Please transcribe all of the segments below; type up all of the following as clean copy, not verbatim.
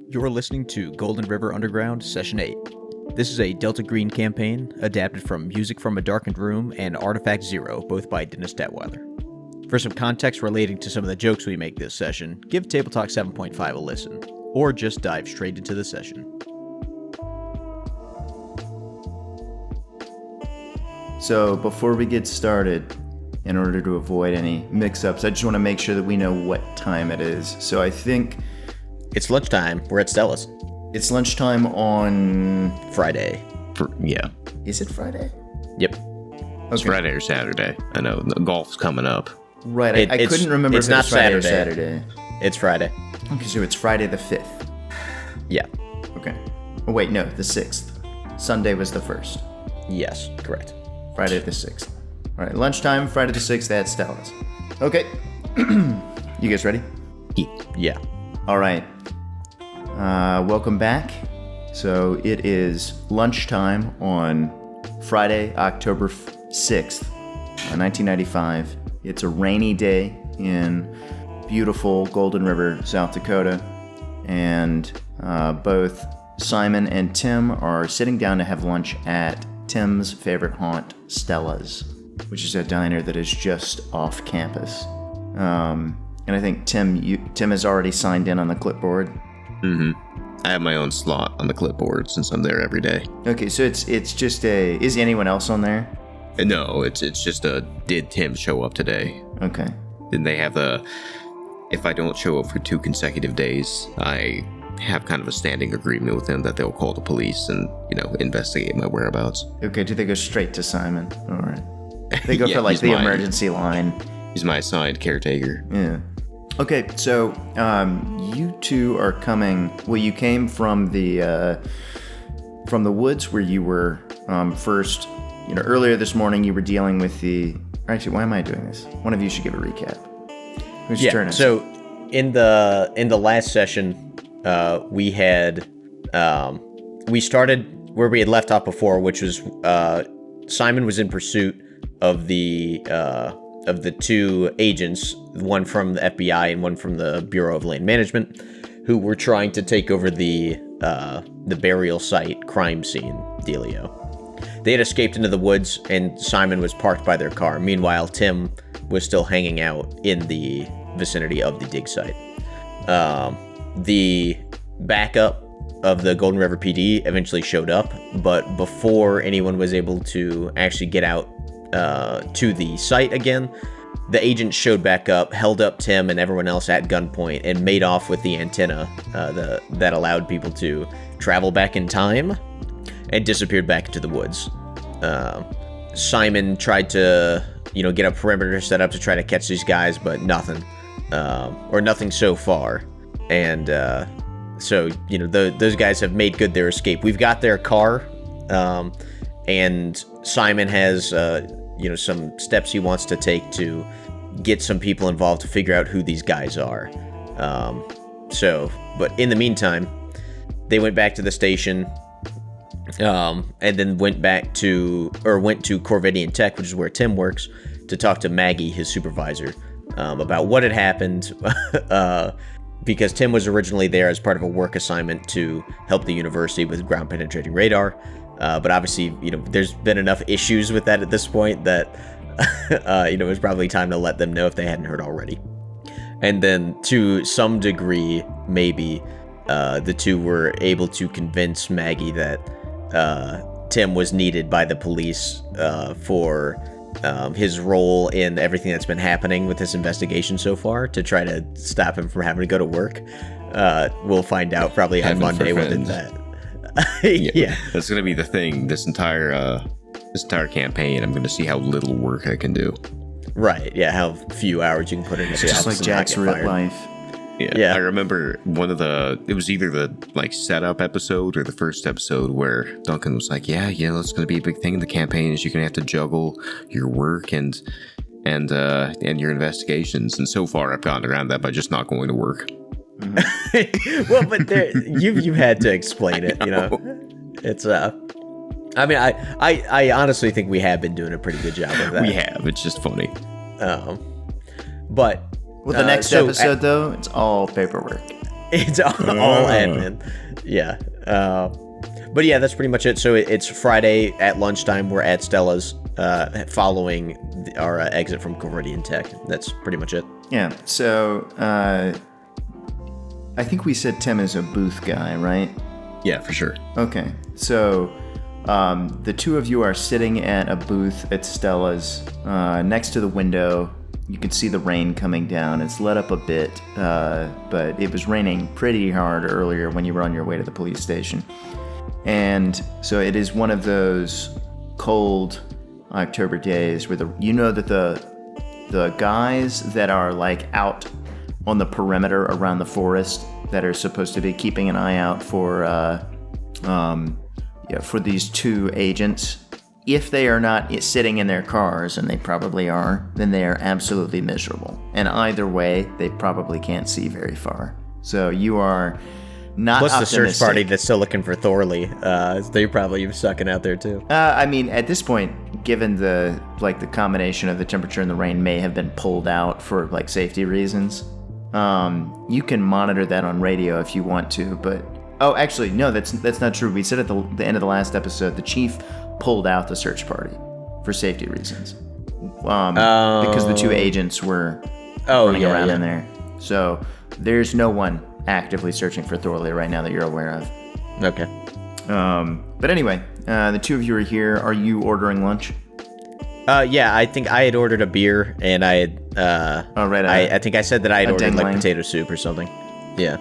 You're listening to Golden River Underground, Session 8. This is a Delta Green campaign, adapted from Music from a Darkened Room and Artifact Zero, both by Dennis Detweiler. For some context relating to some of the jokes we make this session, give Table Talk 7.5 a listen, or just dive straight into the session. So before we get started, in order to avoid any mix-ups, I just want to make sure that we know what time it is. So I think It's lunchtime. We're at Stella's. it's lunchtime on... Friday. Yeah, Is it Friday? Yep. it's Friday or Saturday. I know the golf's coming up. Right, I couldn't remember it's if it not was Friday Saturday. or Saturday. It's Friday. Okay, so it's Friday the 5th. Yeah. Okay. Oh, wait, no, the 6th. Sunday was the 1st. Yes, correct. Friday the 6th. All right, lunchtime, Friday the 6th at Stella's. Okay. You guys ready? Yeah. All right. Welcome back. So it is lunchtime on Friday, October 6th, 1995. It's a rainy day in beautiful Golden River, South Dakota. And both Simon and Tim are sitting down to have lunch at Tim's favorite haunt, Stella's, which is a diner that is just off campus. And I think Tim has already signed in on the clipboard. Mm-hmm. I have my own slot on the clipboard since I'm there every day. Okay, so it's just is anyone else on there? No, it's just did Tim show up today? Okay. Then they have if I don't show up for 2 consecutive days, I have kind of a standing agreement with them that they'll call the police and, investigate my whereabouts. Okay, do they go straight to Simon? All right. They go Yeah, for like he's the mine. emergency line. He's my assigned caretaker. Yeah. Okay, so you two are coming. Well, you came from the woods where you were first. Earlier this morning you were dealing with the. Actually, why am I doing this? One of you should give a recap. Whose turn is it? So in the last session, we had we started where we had left off before, which was Simon was in pursuit of the 2 agents, one from the FBI and one from the Bureau of Land Management, who were trying to take over the burial site crime scene dealio. They had escaped into the woods, and Simon was parked by their car. Meanwhile, Tim was still hanging out in the vicinity of the dig site. The backup of the Golden River PD eventually showed up, but before anyone was able to actually get out to the site again, the agent showed back up, held up Tim and everyone else at gunpoint, and made off with the antenna that allowed people to travel back in time, and disappeared back into the woods. Simon tried to, get a perimeter set up to try to catch these guys, but nothing, or nothing so far. And so, those guys have made good their escape. We've got their car, and Simon has, some steps he wants to take to get some people involved to figure out who these guys are. But in the meantime, they went back to the station, and then went to Corvidian Tech, which is where Tim works, to talk to Maggie, his supervisor, about what had happened, because Tim was originally there as part of a work assignment to help the university with ground-penetrating radar. But obviously, there's been enough issues with that at this point that, it was probably time to let them know if they hadn't heard already. And then, to some degree, maybe, the two were able to convince Maggie that Tim was needed by the police for his role in everything that's been happening with this investigation so far, to try to stop him from having to go to work. We'll find out probably on Heaven Monday for within friends. that. Yeah. That's gonna be the thing. This entire campaign, I'm gonna see how little work I can do. Right. Yeah. How few hours you can put into the Just office like and not Jack's get real fired. life. Yeah, I remember it was either the setup episode or the first episode where Duncan was like, yeah, it's going to be a big thing in the campaign is you're going to have to juggle your work and your investigations. And so far I've gotten around that by just not going to work. Well, but you've had to explain it, It's I mean, I honestly think we have been doing a pretty good job of that. We have. It's just funny. But Well, the next episode, though, it's all paperwork. It's all admin. Yeah. But yeah, that's pretty much it. So it's Friday at lunchtime. We're at Stella's, following our exit from Corvidian Tech. That's pretty much it. Yeah. So I think we said Tim is a booth guy, right? Yeah, for sure. Okay. So the two of you are sitting at a booth at Stella's, next to the window. You can see the rain coming down. It's let up a bit, but it was raining pretty hard earlier when you were on your way to the police station. And so it is one of those cold October days where that the guys that are like out on the perimeter around the forest that are supposed to be keeping an eye out for these two agents, if they are not sitting in their cars, and they probably are, then they are absolutely miserable. And either way, they probably can't see very far. So you are not Plus the optimistic. search party that's still looking for Thorley. They're probably sucking out there too. I mean, at this point, given the combination of the temperature and the rain may have been pulled out for like safety reasons, you can monitor that on radio if you want to. But actually, no, that's not true. We said at the end of the last episode, the chief pulled out the search party for safety reasons, because the two agents were running around in there. So there's no one actively searching for Thorley right now that you're aware of. Okay. But anyway, the two of you are here. Are you ordering lunch? Yeah, I think I had ordered a beer, and I had. I think I said that I had ordered like potato soup or something. Yeah.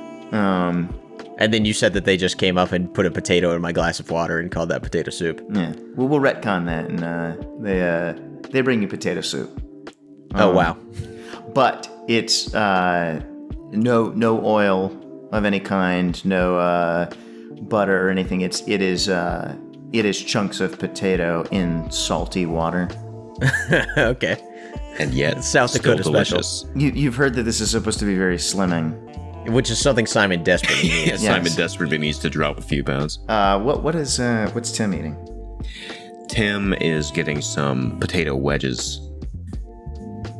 And then you said that they just came up and put a potato in my glass of water and called that potato soup. Yeah. Well, we'll retcon that, and they bring you potato soup. Oh wow. But it's no oil of any kind, no butter or anything. It is chunks of potato in salty water. Okay. And yet, South Dakota still delicious. special. You've heard that this is supposed to be very slimming. Which is something Simon desperately needs. Yes. Simon desperately needs to drop a few pounds. What's Tim eating? Tim is getting some potato wedges.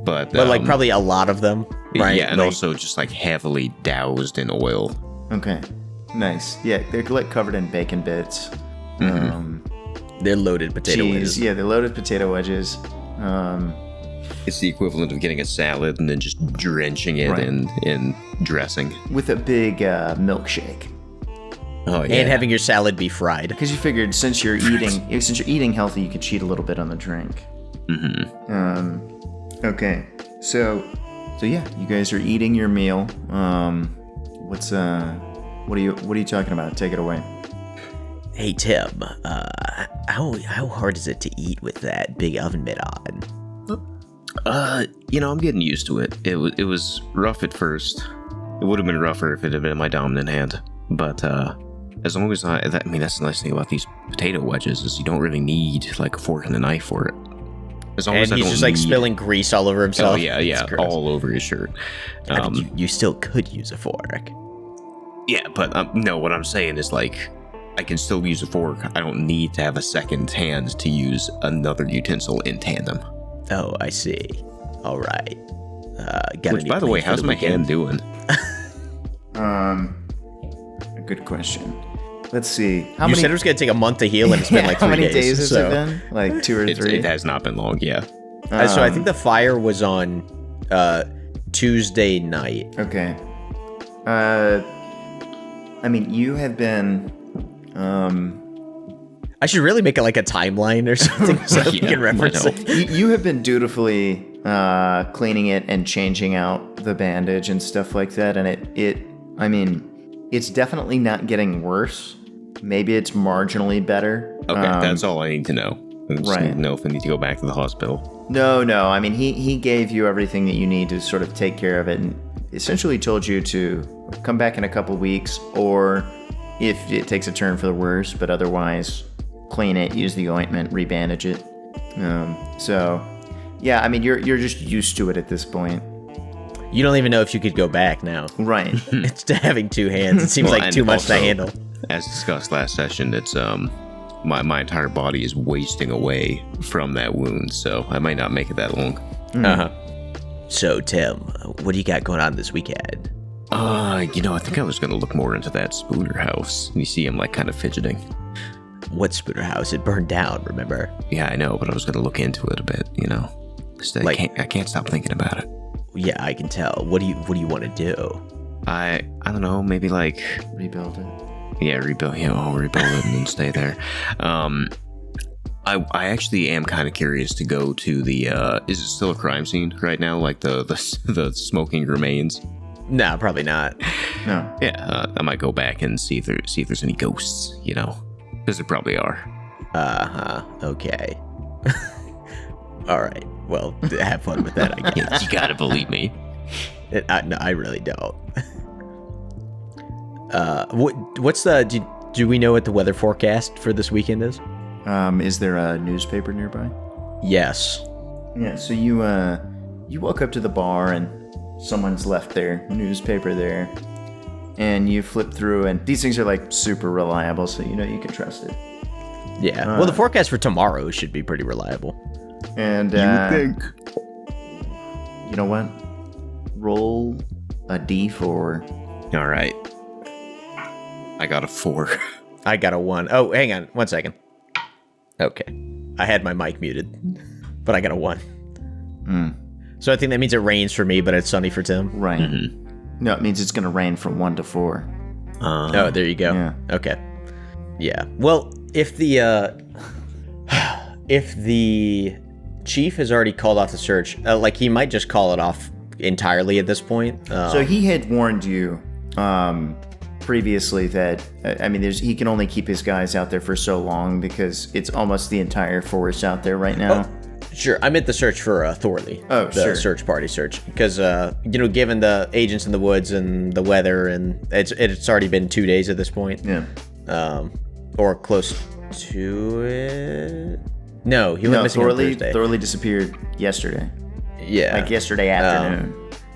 But like probably a lot of them, right? Yeah, and also just like heavily doused in oil. Okay. Nice. Yeah, they're like covered in bacon bits. They're loaded potato cheese. wedges. Yeah, they're loaded potato wedges. It's the equivalent of getting a salad and then just drenching it in dressing. With a big milkshake. Oh yeah. And having your salad be fried. Because you figured since you're eating healthy, you could cheat a little bit on the drink. Okay. So yeah, you guys are eating your meal. What are you talking about? Take it away. Hey Tim, how hard is it to eat with that big oven mitt on? I'm getting used to it. It was rough at first. It would have been rougher if it had been my dominant hand. But as long as that's the nice thing about these potato wedges is you don't really need like a fork and a knife for it. As long as I he's don't just like spilling grease all over himself. Oh yeah, all over his shirt. You still could use a fork. Yeah, but no, what I'm saying is like I can still use a fork. I don't need to have a second hand to use another utensil in tandem. Oh, I see. All right. Which, by the way, how's my hand doing? A good question. Let's see. You said it was going to take a month to heal, and it's been like 3 days. How many days has so. it been? Like 2 or 3? It has not been long, yeah. So I think the fire was on Tuesday night. Okay. You have been... I should really make it like a timeline or something so we can reference it. You have been dutifully cleaning it and changing out the bandage and stuff like that, and it's definitely not getting worse. Maybe it's marginally better. Okay, that's all I need to know. I just need to know if I need to go back to the hospital. No. He gave you everything that you need to sort of take care of it, and essentially told you to come back in a couple weeks, or if it takes a turn for the worse, but otherwise clean it, use the ointment, rebandage it. You're just used to it at this point. You don't even know if you could go back now. Right. It's to having 2 hands. It seems like too much also, to handle. As discussed last session, it's my entire body is wasting away from that wound, so I might not make it that long. So Tim, what do you got going on this weekend? I think I was gonna look more into that Spooner house. You see him like kind of fidgeting. What Spooner house? It burned down, remember? Yeah, I know, but I was gonna look into it a bit. Just, I can't stop thinking about it. Yeah, I can tell. What do you want to do? I don't know. Maybe like Rebuild it. yeah, rebuild. Yeah, I'll rebuild it and then stay there. I actually am kind of curious to go to the. Is it still a crime scene right now? Like the smoking remains. No, probably not. No. Yeah, I might go back and see if there's any ghosts. Because there probably are. Okay. All right. Well, have fun with that, I guess. You gotta believe me. No, I really don't. What's the? Do we know what the weather forecast for this weekend is? Is there a newspaper nearby? Yes. Yeah. So you walk up to the bar and someone's left their newspaper there, and you flip through, and these things are like super reliable, so you can trust it. Yeah. Well, the forecast for tomorrow should be pretty reliable. And You would think. You know what? Roll a d4. All right. I got a 4. I got a 1. Oh, hang on 1 second. Okay. I had my mic muted, but I got a 1. So I think that means it rains for me, but it's sunny for Tim. Right. No, it means it's going to rain from 1 to 4. Oh, there you go. Yeah. Okay. Yeah. Well, if the chief has already called off the search, he might just call it off entirely at this point. So he had warned you previously that he can only keep his guys out there for so long because it's almost the entire force out there right now. Sure, I meant the search for Thorley. Oh, the sure. Search party search, because given the agents in the woods and the weather, and it's already been 2 days at this point. Yeah. Or close to it. No, he went missing on Thursday. Thorley disappeared yesterday. Yeah, Like yesterday afternoon.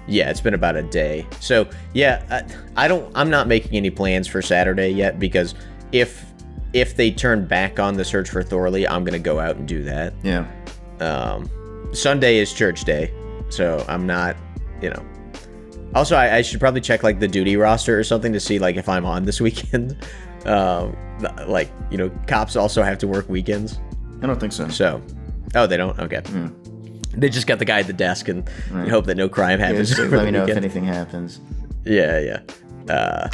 Yeah, it's been about a day. So yeah, I'm not making any plans for Saturday yet, because if they turn back on the search for Thorley, I'm gonna go out and do that. Yeah. Sunday is church day, so I'm not, Also, I should probably check the duty roster or something to see if I'm on this weekend. Cops also have to work weekends. I don't think so. So, they don't. Okay. They just got the guy at the desk and you hope that no crime happens. So over let the me know if weekend. anything happens. Yeah.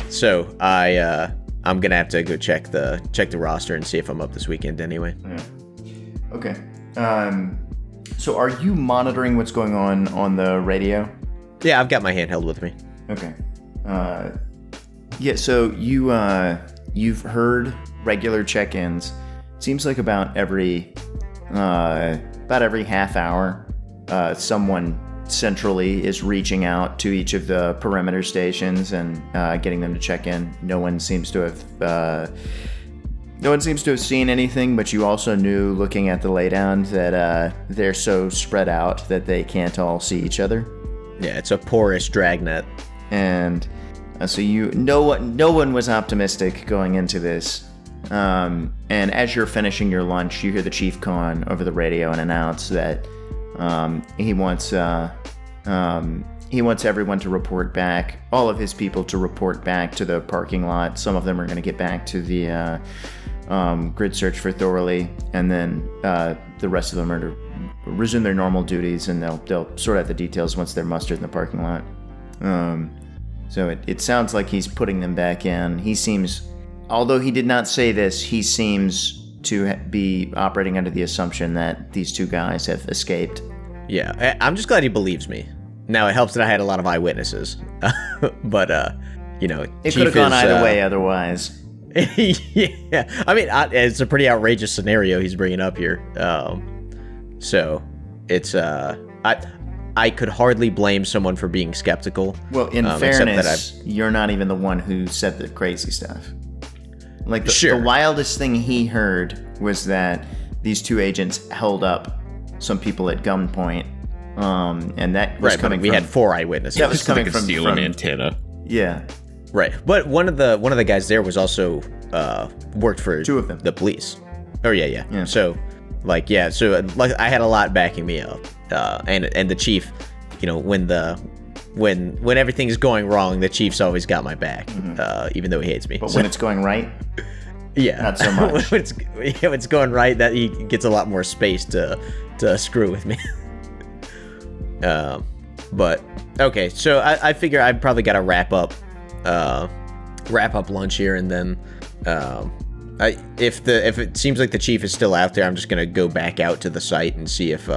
So I'm gonna have to go check the roster and see if I'm up this weekend anyway. Yeah. Okay. So are you monitoring what's going on the radio? Yeah, I've got my handheld with me. Okay. Yeah. So you've heard regular check-ins. Seems like about every half hour, someone centrally is reaching out to each of the perimeter stations and getting them to check in. No one seems to have seen anything, but you also knew, looking at the laydown, that they're so spread out that they can't all see each other. Yeah, it's a porous dragnet. And so no one was optimistic going into this. And as you're finishing your lunch, you hear the chief con over the radio and announce that he wants everyone to report back, all of his people to report back to the parking lot. Some of them are going to get back to the grid search for Thorley, and then the rest of them are to resume their normal duties, and they'll sort out the details once they're mustered in the parking lot. So it sounds like he's putting them back in. He seems, although he did not say this, he seems to be operating under the assumption that these two guys have escaped. Yeah, I'm just glad he believes me. Now, it helps that I had a lot of eyewitnesses. But, It could have gone either way otherwise. Yeah, I mean, it's a pretty outrageous scenario he's bringing up here. So, it's, I could hardly blame someone for being skeptical. Well, in fairness, you're not even the one who said the crazy stuff. The wildest thing he heard was that these two agents held up some people at gunpoint, and that was coming. We had 4 eyewitnesses. That was coming from an antenna. Yeah, right. But one of the guys there was also worked for 2 of them, the police. Oh yeah. So I had a lot backing me up, and the chief, when when everything's going wrong, the Chief's always got my back, even though he hates me. But So, when it's going right, yeah, not so much. when it's going right, that he gets a lot more space to screw with me. But okay, so I figure I probably got to wrap up lunch here, and then if it seems like the Chief is still out there, I'm just gonna go back out to the site and see if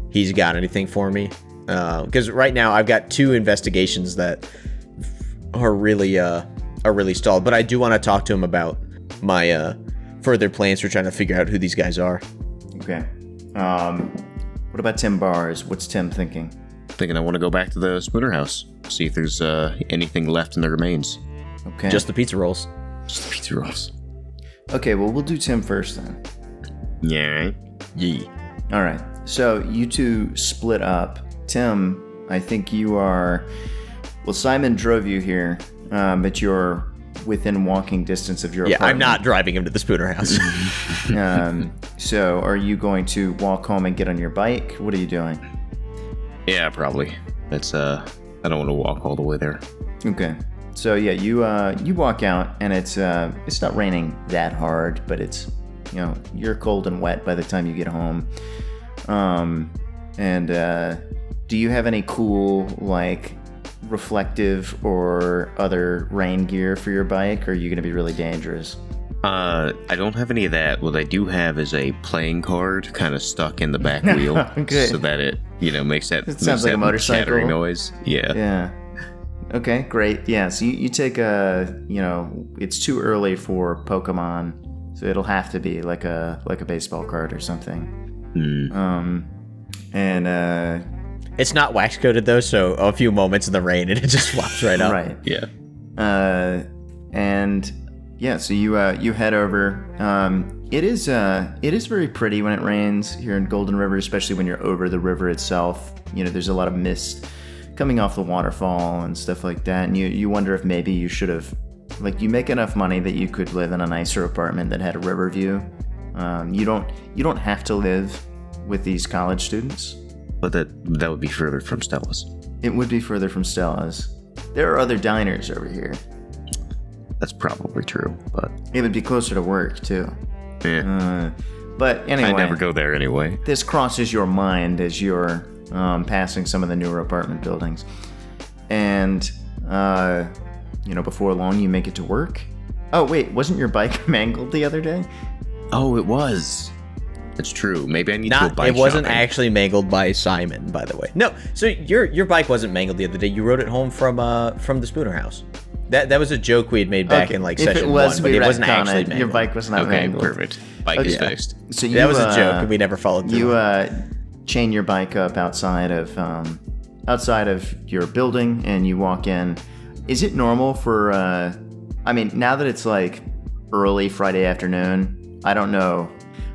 he's got anything for me. Because right now I've got 2 investigations that are really stalled, but I do want to talk to him about my further plans for trying to figure out who these guys are. Okay. What about Tim Bars? What's Tim thinking? Thinking I want to go back to the Spooner House, see if there's anything left in the remains. Okay. Just the pizza rolls. Just the pizza rolls. Okay, well, we'll do Tim first then. Yeah. Yee. All right. So you two split up. Tim, I think you are... Well, Simon drove you here, but you're within walking distance of your Yeah, apartment. I'm not driving him to the Spooner House. So are you going to walk home and get on your bike? What are you doing? Yeah, probably. It's I don't want to walk all the way there. Okay. So yeah, you walk out, and it's not raining that hard, but it's, you're cold and wet by the time you get home. Do you have any cool, like, reflective or other rain gear for your bike, or are you going to be really dangerous? I don't have any of that. What I do have is a playing card kind of stuck in the back wheel, Good. so that it makes that. It sounds like a motorcycle. Chattering noise. Yeah. Yeah. Okay, great. Yeah, so you take it's too early for Pokemon, so it'll have to be like a baseball card or something. It's not wax coated though, so a few moments in the rain and it just flops right up. Right. Yeah. So you head over. It is very pretty when it rains here in Golden River, especially when you're over the river itself. There's a lot of mist coming off the waterfall and stuff like that, and you wonder if maybe you should have, like, you make enough money that you could live in a nicer apartment that had a river view. You don't have to live with these college students. But that would be further from Stella's. It would be further from Stella's. There are other diners over here. That's probably true, but It would be closer to work too. yeah. But anyway, I never go there anyway. This crosses your mind as you're passing some of the newer apartment buildings, and before long you make it to work. Oh wait, wasn't your bike mangled the other day? Oh, it was. It's true. Maybe I need to go bike It wasn't shopping. actually mangled by Simon, by the way. No, so your bike wasn't mangled the other day. You rode it home from the Spooner House. That was a joke we had made back in like if session it was, 1, but we it wasn't retcon actually it. mangled. Your bike was not Okay, mangled. perfect. Bike is Okay. fixed. So That was a joke, and we never followed through. You chain your bike up outside of your building, and you walk in. Is it normal for? Now that it's like early Friday afternoon, I don't know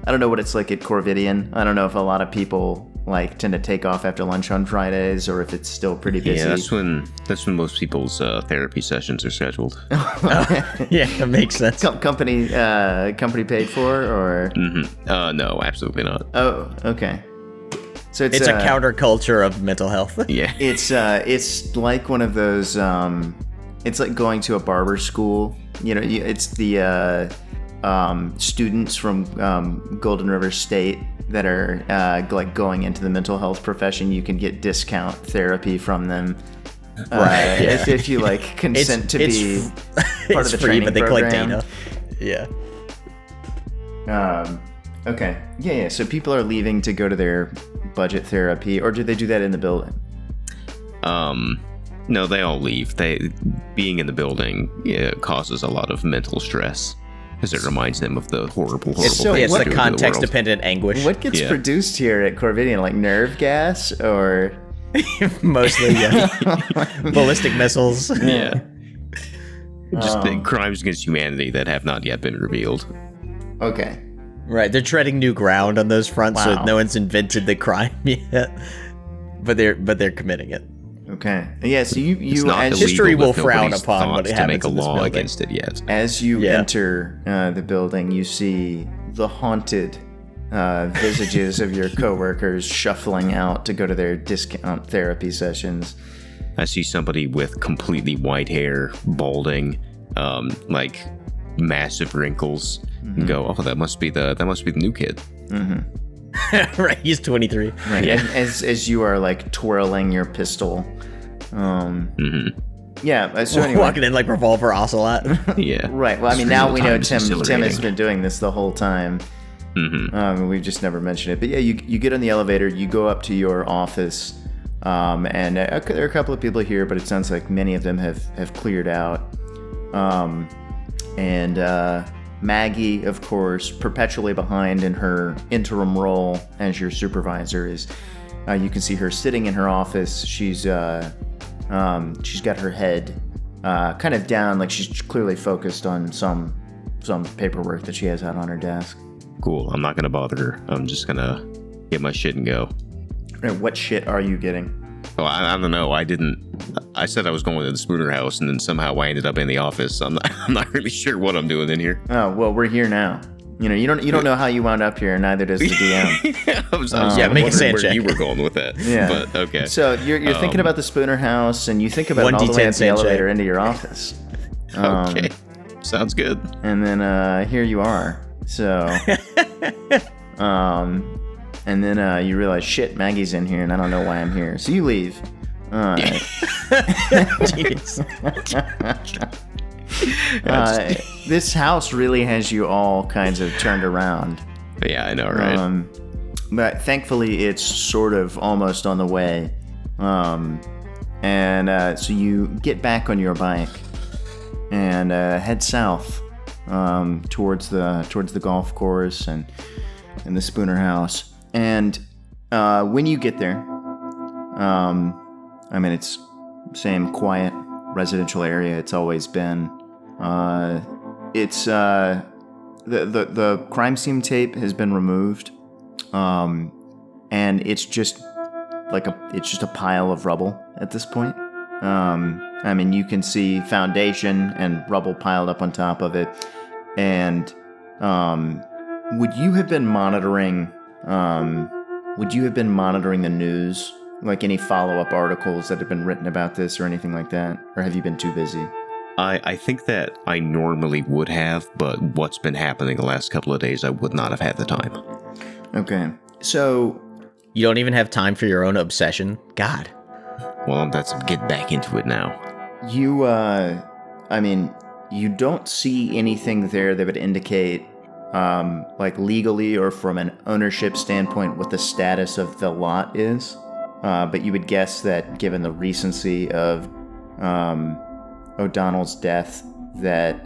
what it's like at Corvidian. I don't know if a lot of people like tend to take off after lunch on Fridays, or if it's still pretty busy. Yeah, that's when most people's therapy sessions are scheduled. Yeah, that makes sense. Company paid for, or No, absolutely not. oh, okay. So It's a counterculture of mental health. Yeah. It's like one of those. It's like going to a barber school. It's the students from Golden River State that are like going into the mental health profession. You can get discount therapy from them, Right, yeah. if you like consent to be part of the free, training but they program. collect data. Yeah. Okay. Yeah. So people are leaving to go to their budget therapy, or do they do that in the building? No, they all leave. Being in the building causes a lot of mental stress because it reminds them of the horrible so- things It's they're the doing to world. context-dependent anguish. What gets Yeah. produced here at Corvidian? Like nerve gas, or Mostly, yeah. Ballistic missiles. Yeah. Just the crimes against humanity that have not yet been revealed. okay. Right, they're treading new ground on those fronts, Wow. so no one's invented the crime yet. But they're committing it. Okay. Yeah. So you It's not as illegal, history will but frown nobody's upon thought what to happens make a in this law building. against it yet. as you Yeah. enter the building, you see the haunted visages of your coworkers shuffling out to go to their discount therapy sessions. I see somebody with completely white hair, balding, like massive wrinkles, and go, "Oh, that must be the new kid." Right, he's 23. Right. Yeah. As you are like twirling your pistol. Yeah. So anyway. Walking in like Revolver Ocelot. Yeah. Right. Well, I mean, now we know Real-time Tim has exhilarating. been doing this the whole time. We've just never mentioned it. But yeah, you get on the elevator, you go up to your office, and there are a couple of people here, but it sounds like many of them have cleared out. And Maggie, of course, perpetually behind in her interim role as your supervisor, is you can see her sitting in her office. She's got her head kind of down, like she's clearly focused on some paperwork that she has out on her desk. Cool. I'm not gonna bother her. I'm just gonna get my shit and go. And what shit are you getting? Oh, I don't know. I said I was going to the Spooner house, and then somehow I ended up in the office. I'm not really sure what I'm doing in here. Oh, well, we're here now. You know, you don't know how you wound up here, and neither does the DM. I was make a wondering sand where check. you were going with that. Yeah. But okay. So you're thinking about the Spooner house, and you think about it all the 1d10 way up the sand check. elevator into your office. Okay. Sounds good. And then here you are. So, and then you realize, shit, Maggie's in here, and I don't know why I'm here. So you leave. Genius. This house really has you all kinds of turned around. Yeah, I know, right? But thankfully, it's sort of almost on the way. So you get back on your bike and head south towards the golf course and the Spooner house. And when you get there, I mean, it's same quiet residential area it's always been. It's the crime scene tape has been removed, and it's just a pile of rubble at this point. I mean, you can see foundation and rubble piled up on top of it. And would you have been monitoring the news? Like any follow-up articles that have been written about this or anything like that? Or have you been too busy? I think that I normally would have, but what's been happening the last couple of days, I would not have had the time. Okay. So, You don't even have time for your own obsession? God. Well, that's get back into it now. you don't see anything there that would indicate, like legally or from an ownership standpoint, what the status of the lot is. But you would guess that given the recency of O'Donnell's death, that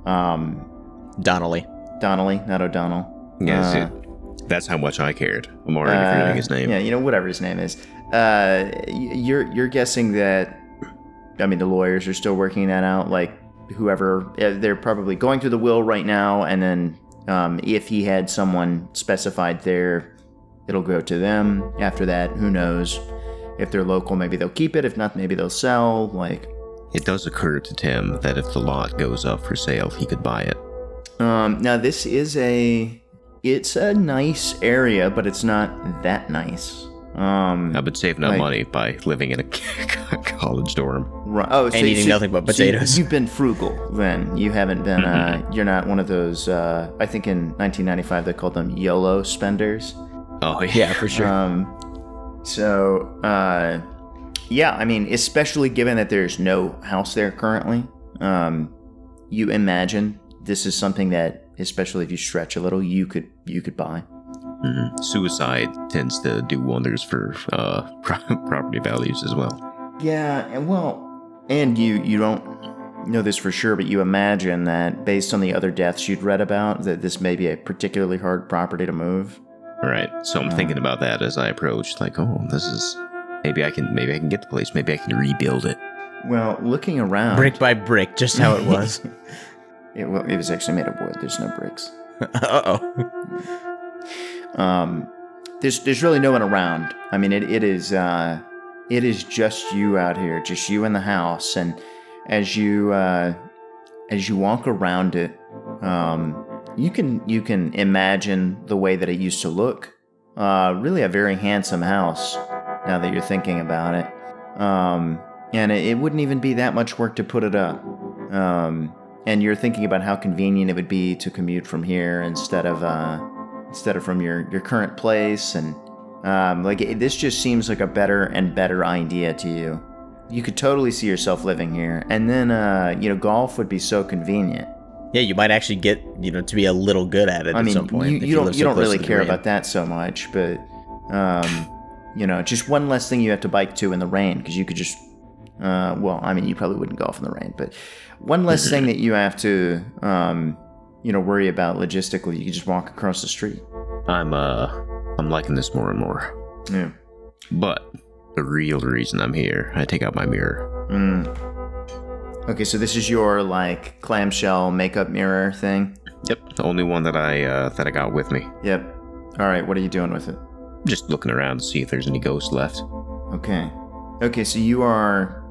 Donnelly. Donnelly, not O'Donnell. Yeah, that's how much I cared. I'm already forgetting his name. Yeah, whatever his name is. You're guessing that. I mean, the lawyers are still working that out. Like whoever, they're probably going through the will right now, and then if he had someone specified there, it'll go to them. After that, who knows? If they're local, maybe they'll keep it. If not, maybe they'll sell. Like, It does occur to Tim that if the lot goes up for sale, he could buy it. now this is it's a nice area, but it's not that nice. I've been saving up Like- money by living in a college dorm. Right. Oh, And eating nothing but potatoes. you've been frugal then. You haven't been, you're not one of those, I think in 1995 they called them YOLO spenders. Oh, Yeah, for sure. Yeah, I mean, especially given that there's no house there currently, you imagine this is something that, especially if you stretch a little, you could buy. Suicide tends to do wonders for property values as well. Yeah, and you don't know this for sure, but you imagine that based on the other deaths you'd read about, that this may be a particularly hard property to move. All right, so I'm thinking about that as I approach. Like, oh, this is maybe I can get the place. Maybe I can rebuild it. Well, looking around, Brick by brick, just how it was. it was actually made of wood. There's no bricks. Uh-oh. There's really no one around. I mean, it is just you out here, just you in the house, and as you walk around it, you can imagine the way that it used to look. Really a very handsome house. Now that you're thinking about it, And it wouldn't even be that much work to put it up. And you're thinking about how convenient it would be to commute from here instead of from your current place. And this just seems like a better and better idea to you. You could totally see yourself living here. And then, golf would be so convenient. Yeah, you might actually get, to be a little good at it at some point. You don't really care about that so much, but, just one less thing you have to bike to in the rain, because you could just, you probably wouldn't golf in the rain, but one less thing that you have to, worry about logistically. You could just walk across the street. I'm liking this more and more. Yeah. But the real reason I'm here, I take out my mirror. Okay, so this is your clamshell makeup mirror thing? Yep, the only one that I got with me. Yep. All right, what are you doing with it? Just looking around to see if there's any ghosts left. Okay, so you are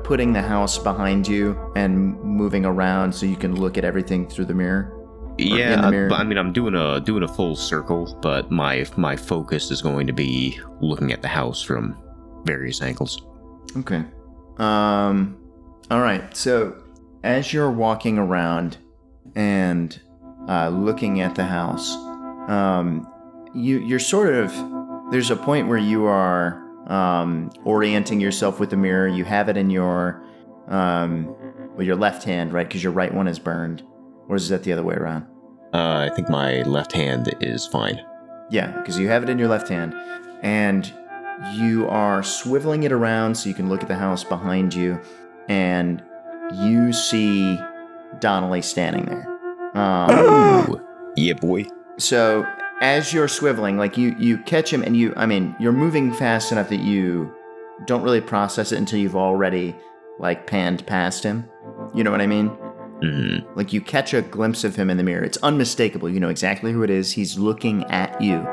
putting the house behind you and moving around so you can look at everything through the mirror? Yeah, I'm doing a full circle, but my focus is going to be looking at the house from various angles. Okay. All right. So as you're walking around and looking at the house, you're sort of, there's a point where you are orienting yourself with the mirror. You have it in your left hand, right? Because your right one is burned. Or is that the other way around? I think my left hand is fine. Yeah, because you have it in your left hand, and you are swiveling it around so you can look at the house behind you, and you see Donnelly standing there. Oh, yeah, boy. So as you're swiveling, you catch him, and you're moving fast enough that you don't really process it until you've already panned past him. You know what I mean? Mm-hmm. You catch a glimpse of him in the mirror. It's unmistakable. You know exactly who it is. He's looking at you.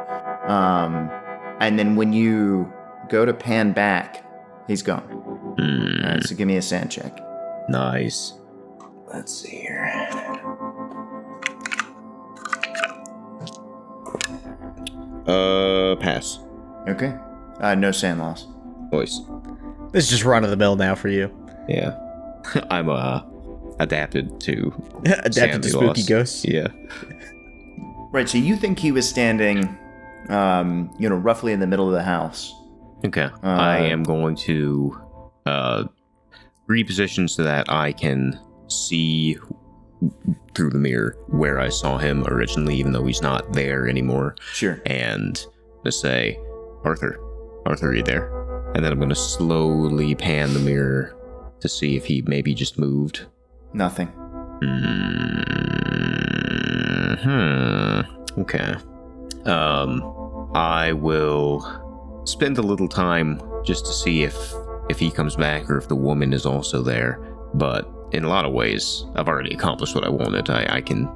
And then when you go to pan back, he's gone. Mm. All right, so give me a sand check. Nice. Let's see here. Pass. Okay. No sand loss. Voice. This is just run of the mill now for you. Yeah. I'm adapted to spooky ghosts. Yeah. Right, so you think he was standing, roughly in the middle of the house. Okay. I am going to reposition so that I can see through the mirror where I saw him originally, even though he's not there anymore. Sure. And just say, Arthur, are you there? And then I'm going to slowly pan the mirror to see if he maybe just moved. Nothing. Okay. I will spend a little time just to see if he comes back or if the woman is also there. But in a lot of ways, I've already accomplished what I wanted. I can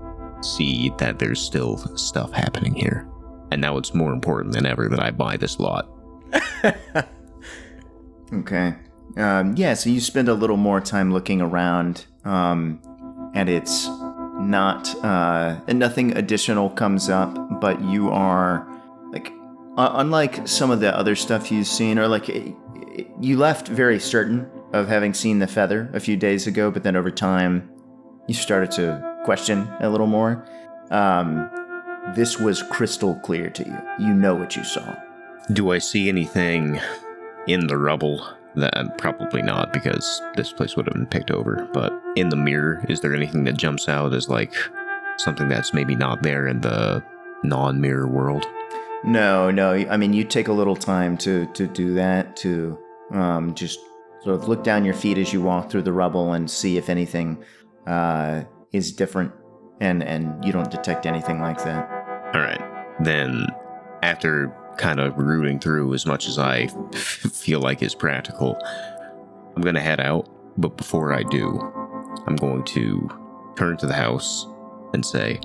see that there's still stuff happening here. And now it's more important than ever that I buy this lot. Okay. So you spend a little more time looking around, and it's not, and nothing additional comes up, but you are, unlike some of the other stuff you've seen, or you left very certain of having seen the feather a few days ago, but then over time, you started to question a little more. This was crystal clear to you. You know what you saw. Do I see anything in the rubble? That probably not, because this place would have been picked over. But in the mirror, is there anything that jumps out as something that's maybe not there in the non-mirror world? No. You take a little time to do that, to just sort of look down your feet as you walk through the rubble and see if anything is different, and you don't detect anything like that. All right. Then, after kind of rooting through as much as I feel like is practical, I'm going to head out. But before I do, I'm going to turn to the house and say,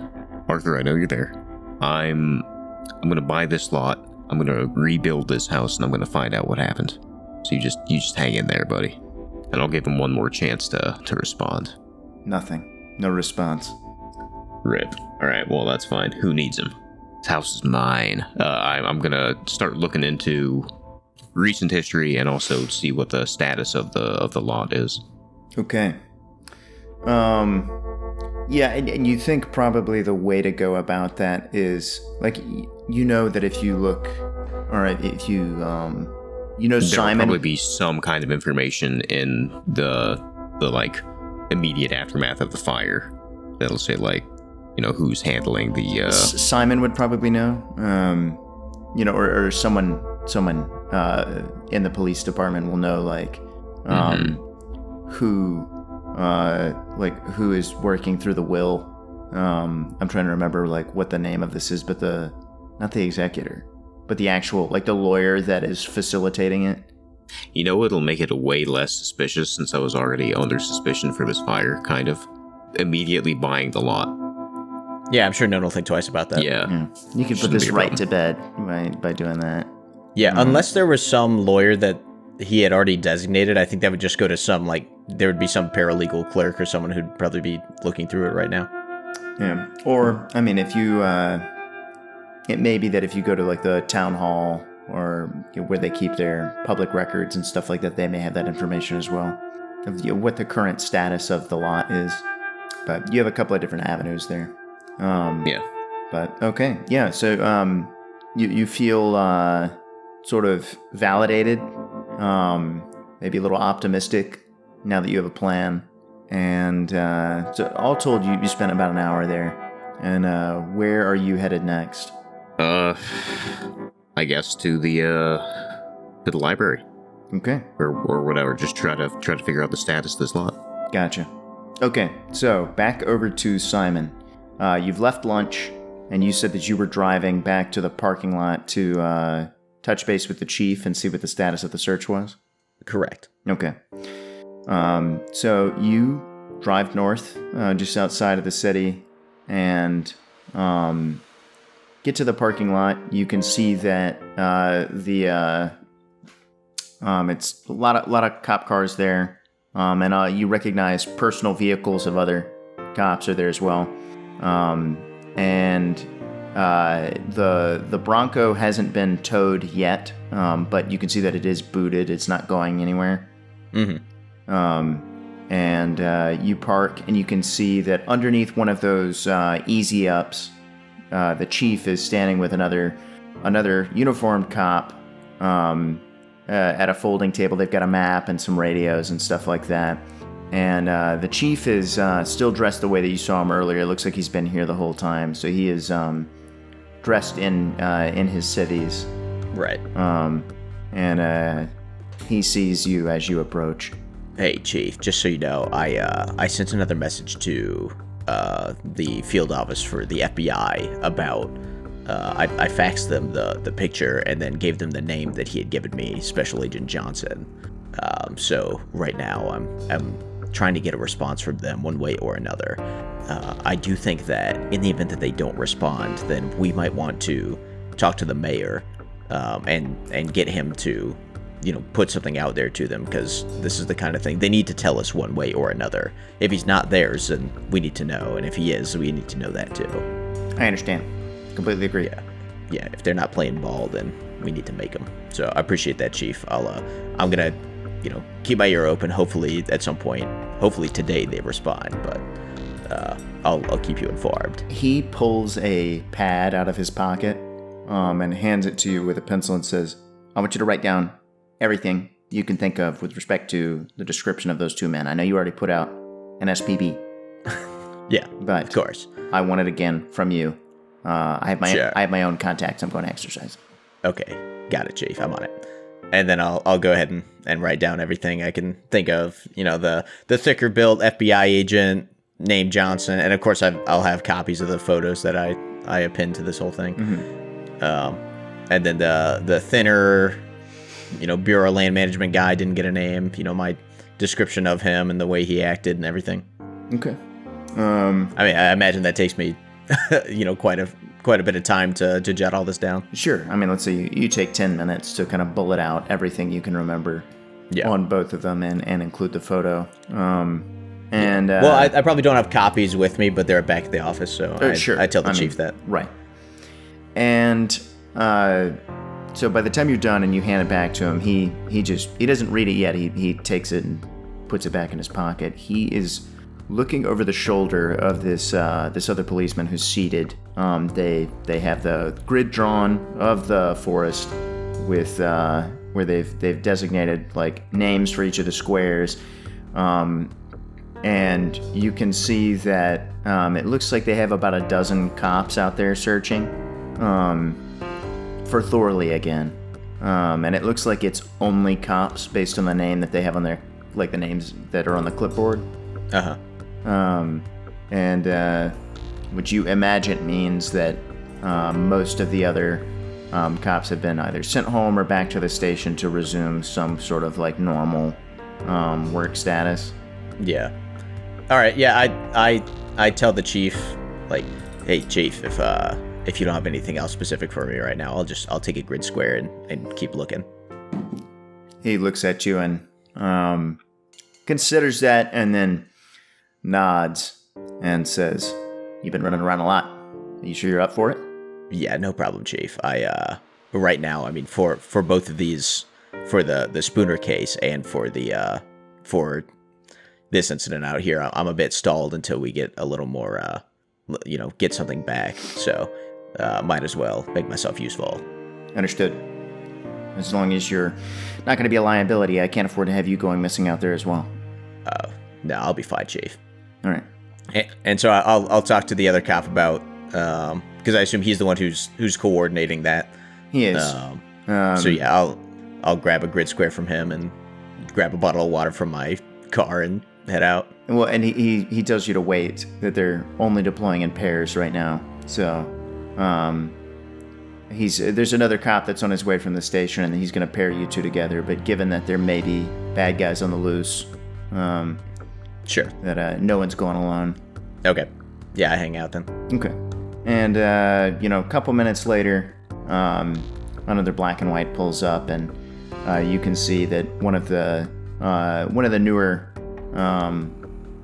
Arthur, I know you're there. I'm going to buy this lot. I'm going to rebuild this house, and I'm going to find out what happened. So you just hang in there, buddy. And I'll give him one more chance to respond. Nothing. No response. Rip. All right, well, that's fine. Who needs him? This house is mine. I'm going to start looking into recent history and also see what the status of the lot is. Okay. Yeah, and you think probably the way to go about that is, like, you know that if you look, all right, if you, you know, There will Simon. probably be some kind of information in the like immediate aftermath of the fire that'll say, like, you know, who's handling the. Simon would probably know, you know, or someone in the police department will know, like, who is working through the will. I'm trying to remember, like, what the name of this is, but not the executor, but the actual, like, the lawyer that is facilitating it. You know, it'll make it way less suspicious since I was already under suspicion for this fire, kind of. Immediately buying the lot. Yeah, I'm sure no one will think twice about that. Yeah. You could put Shouldn't this be a right problem. to bed by doing that. Yeah, unless there was some lawyer that he had already designated, I think that would just go to some, like, there would be some paralegal clerk or someone who'd probably be looking through it right now. Yeah. Or, I mean, if you, it may be that if you go to, like, the town hall or where they keep their public records and stuff like that, they may have that information as well, of what the current status of the lot is. But you have a couple of different avenues there. Yeah. But, okay. Yeah, so you feel sort of validated, maybe a little optimistic now that you have a plan. And so all told, you spent about an hour there. And where are you headed next? I guess to the library Okay, or whatever. Just try to figure out the status of this lot. gotcha. Okay, so back over to Simon. You've left lunch, and you said that you were driving back to the parking lot to touch base with the chief and see what the status of the search was? Correct. Okay. So you drive north, just outside of the city, and get to the parking lot. You can see that it's a lot of cop cars there, and you recognize personal vehicles of other cops are there as well. And the Bronco hasn't been towed yet, but you can see that it is booted. It's not going anywhere. Mm-hmm. And you park, and you can see that underneath one of those easy ups, the chief is standing with another uniformed cop at a folding table. They've got a map and some radios and stuff like that. And the chief is still dressed the way that you saw him earlier. It looks like he's been here the whole time. So he is dressed in his civvies. Right. And he sees you as you approach. Hey, Chief, just so you know, I sent another message to the field office for the FBI about, I faxed them the picture and then gave them the name that he had given me, Special Agent Johnson. So right now I'm trying to get a response from them one way or another. I do think that in the event that they don't respond, then we might want to talk to the mayor and get him to, put something out there to them, because this is the kind of thing they need to tell us one way or another. If he's not theirs, then we need to know, and if he is, we need to know that too. I understand. Completely agree. Yeah. If they're not playing ball, then we need to make them. So I appreciate that, Chief. I'm gonna, keep my ear open. Hopefully at some point, hopefully today they respond, but I'll keep you informed. He pulls a pad out of his pocket and hands it to you with a pencil and says, I want you to write down everything you can think of with respect to the description of those two men. I know you already put out an SPB. Yeah, but of course. I want it again from you. I have my own contacts I'm going to exercise. Okay, got it, Chief. I'm on it. And then I'll go ahead and write down everything I can think of. The thicker built FBI agent named Johnson, and of course I'll have copies of the photos that I append to this whole thing. Mm-hmm. And then the thinner, Bureau of Land Management guy didn't get a name. My description of him and the way he acted and everything. Okay. I imagine that takes me, quite a bit of time to jot all this down. Sure. Let's say you take 10 minutes to kind of bullet out everything you can remember on both of them and include the photo. Well, I probably don't have copies with me, but they're back at the office, so sure. I tell the chief that. Right. And So by the time you're done and you hand it back to him, he doesn't read it yet. He takes it and puts it back in his pocket. He is looking over the shoulder of this other policeman who's seated. They have the grid drawn of the forest with where they've designated like names for each of the squares, and you can see that it looks like they have about a dozen cops out there searching for Thorley again, and it looks like it's only cops based on the name that they have on their, like the names that are on the clipboard. And which you imagine means that most of the other cops have been either sent home or back to the station to resume some sort of like normal work status. Yeah. All right. Yeah. I tell the chief, like, hey, chief, if you don't have anything else specific for me right now, I'll take a grid square and keep looking. He looks at you and considers that, and then nods and says, "You've been running around a lot. Are you sure you're up for it?" Yeah, no problem, chief. Right now, I mean, for both of these, for the Spooner case and for the for this incident out here, I'm a bit stalled until we get a little more, get something back. So, might as well make myself useful. Understood. As long as you're not going to be a liability, I can't afford to have you going missing out there as well. No, I'll be fine, chief. All right. And so I'll talk to the other cop about, because I assume he's the one who's coordinating that. He is. So yeah, I'll grab a grid square from him and grab a bottle of water from my car and head out. Well, and he tells you to wait, that they're only deploying in pairs right now. So, there's another cop that's on his way from the station, and he's going to pair you two together. But given that there may be bad guys on the loose, sure, that no one's going alone. Okay. Yeah, I hang out then. Okay. And a couple minutes later, another black and white pulls up, and you can see that one of the newer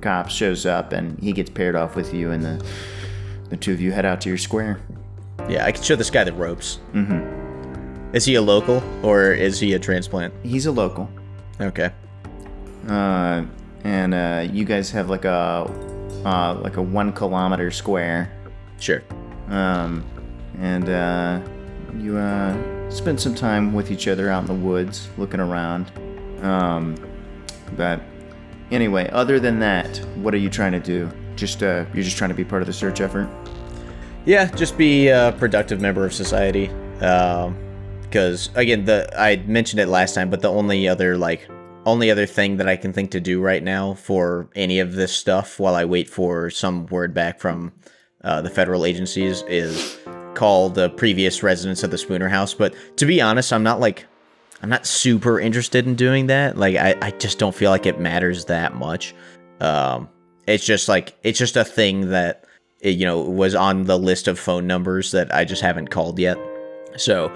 cops shows up, and he gets paired off with you, and the two of you head out to your square. Yeah, I can show this guy the ropes. Mm-hmm. Is he a local or is he a transplant? He's a local. Okay. And you guys have like a 1 kilometer square. Sure. And you spend some time with each other out in the woods, looking around. But anyway, other than that, what are you trying to do? You're just trying to be part of the search effort? Yeah, just be a productive member of society. Because again, I mentioned it last time, but the only other thing that I can think to do right now for any of this stuff while I wait for some word back from the federal agencies is call the previous residents of the Spooner house. But to be honest, I'm not super interested in doing that. Like, I just don't feel like it matters that much. It's just a thing that, was on the list of phone numbers that I just haven't called yet. So,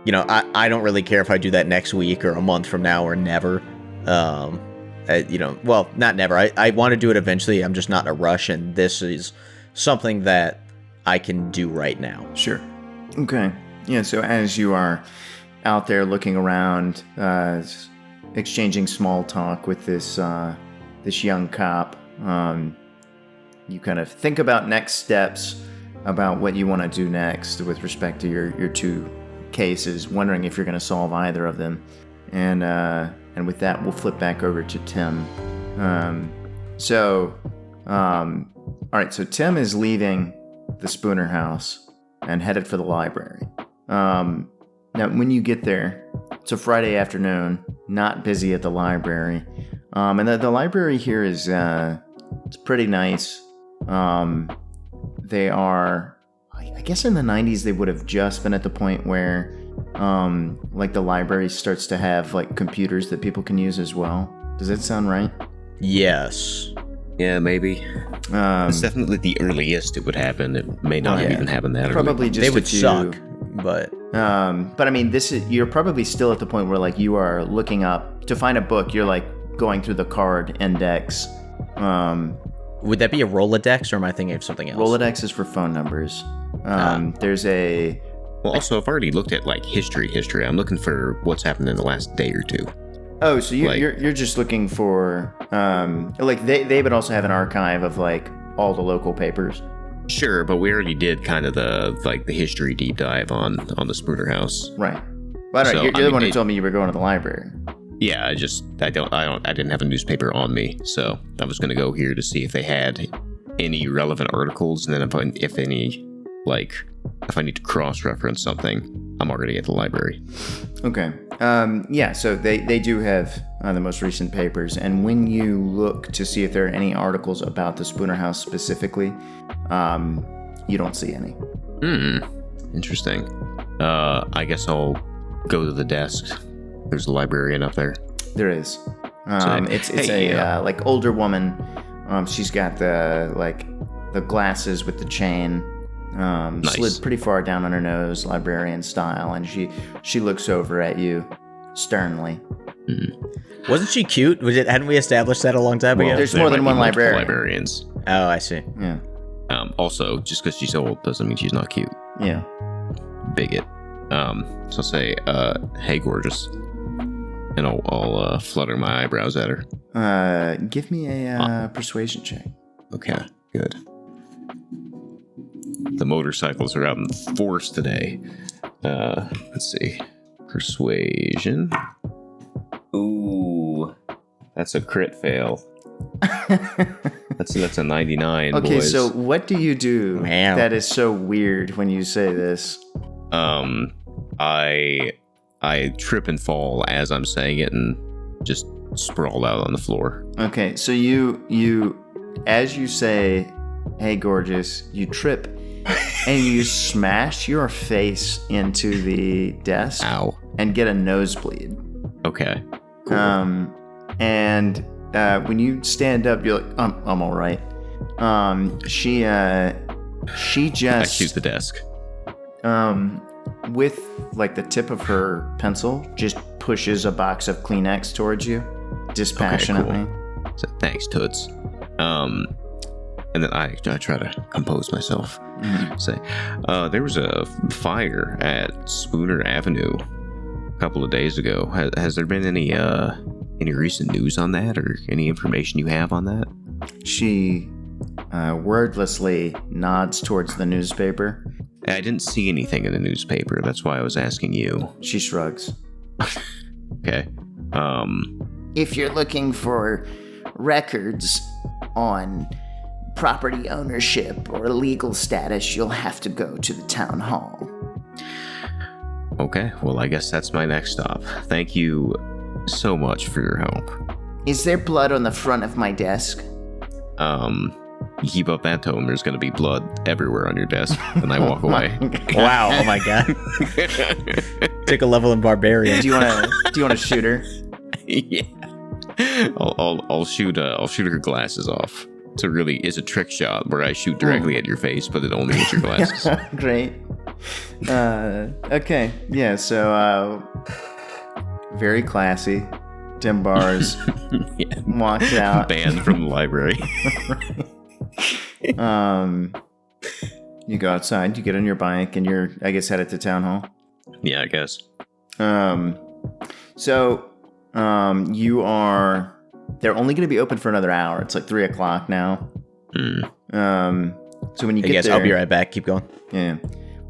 I don't really care if I do that next week or a month from now or never. Well, not never. I want to do it eventually. I'm just not in a rush, and this is something that I can do right now. Sure. Okay. Yeah, so as you are out there looking around, exchanging small talk with this young cop, you kind of think about next steps, about what you want to do next with respect to your two cases, wondering if you're going to solve either of them. And with that, we'll flip back over to Tim. All right, so Tim is leaving the Spooner house and headed for the library. Now, when you get there, it's a Friday afternoon, not busy at the library. And the library here is it's pretty nice. They are, I guess in the 90s, they would have just been at the point where like the library starts to have like computers that people can use as well. Does that sound right? Yes. Yeah, maybe. It's definitely the earliest it would happen. It may not even happen that probably early. just they would suck, but I mean, you're probably still at the point where like you are looking up to find a book. You're like going through the card index. Would that be a Rolodex, or am I thinking of something else? Rolodex is for phone numbers. There's a Well, also, I've already looked at like history. I'm looking for what's happened in the last day or two. Oh, so Like- you're just looking for like they would also have an archive of like all the local papers. Sure, but we already did kind of the history deep dive on the Spooner House. Right. Well, So, you're I the mean, one who it- told me you were going to the library. Yeah, I didn't have a newspaper on me, so I was gonna go here to see if they had any relevant articles, and then if I need to cross-reference something, I'm already at the library. Okay. Yeah, so they do have the most recent papers, and when you look to see if there are any articles about the Spooner House specifically, you don't see any. Interesting. I guess I'll go to the desk. There's a librarian up there. There is. It's hey, a like older woman. She's got the glasses with the chain, slid pretty far down on her nose, librarian style, and she looks over at you sternly. Wasn't she cute? Hadn't we established that a long time ago? there's there more might than be one multiple librarian. librarians. Oh, I see. Yeah. Also, just because she's old doesn't mean she's not cute. Yeah. Bigot. So I'll say, "Hey, gorgeous," and I'll flutter my eyebrows at her. Give me a persuasion check. Okay, good. The motorcycles are out in force today. Let's see. Persuasion. Ooh, that's a crit fail. That's a 99. Okay, boys. so what do you do Man. that is so weird when you say this? I trip and fall as I'm saying it and just sprawl out on the floor. Okay, so you as you say, "Hey, gorgeous," you trip and you smash your face into the desk Ow. and get a nosebleed. Okay. And when you stand up, you're like, I'm all right. She I just shoot the desk. with like the tip of her pencil just pushes a box of Kleenex towards you dispassionately. So thanks, Toots. And then I try to compose myself. Say, there was a fire at Spooner Avenue a couple of days ago. Has there been any recent news on that, or any information you have on that? She wordlessly nods towards the newspaper. I didn't see anything in the newspaper. That's why I was asking you. She shrugs. Okay. If you're looking for records on property ownership or legal status, you'll have to go to the town hall. Okay. Well, I guess that's my next stop. Thank you so much for your help. Is there blood on the front of my desk? You keep up that tone, there's going to be blood everywhere on your desk. And I walk away. Wow. Oh my god. Took a level in barbarian. Do you want to shoot her? Yeah. I'll shoot her glasses off. It's a trick shot where I shoot directly at your face, but it only hits your glasses. Great. Okay. Yeah. So very classy. Tim Bars Yeah. walks out. Banned from the library. You go outside. You get on your bike, and you're, I guess, headed to town hall. Yeah, I guess. You are. They're only going to be open for another hour. It's like 3:00 now. So when you I get guess there, I'll be right back. Keep going. Yeah.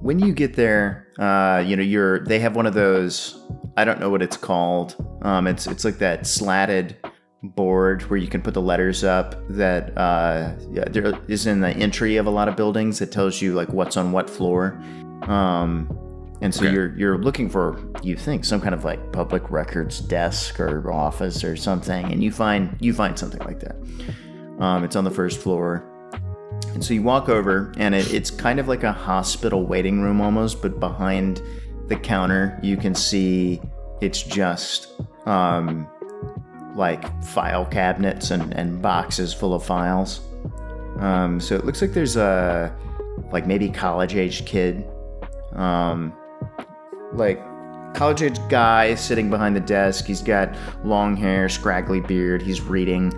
When you get there, they have one of those. I don't know what it's called. It's like that slatted board where you can put the letters up that there is in the entry of a lot of buildings that tells you like what's on what floor. And so Okay. you're looking for, you think, some kind of like public records desk or office or something, and you find something like that. It's on the first floor. And so you walk over, and it's kind of like a hospital waiting room almost, but behind the counter you can see it's just like file cabinets and boxes full of files. So it looks like there's a like maybe college-age kid, like college-age guy sitting behind the desk. He's got long hair, scraggly beard. He's reading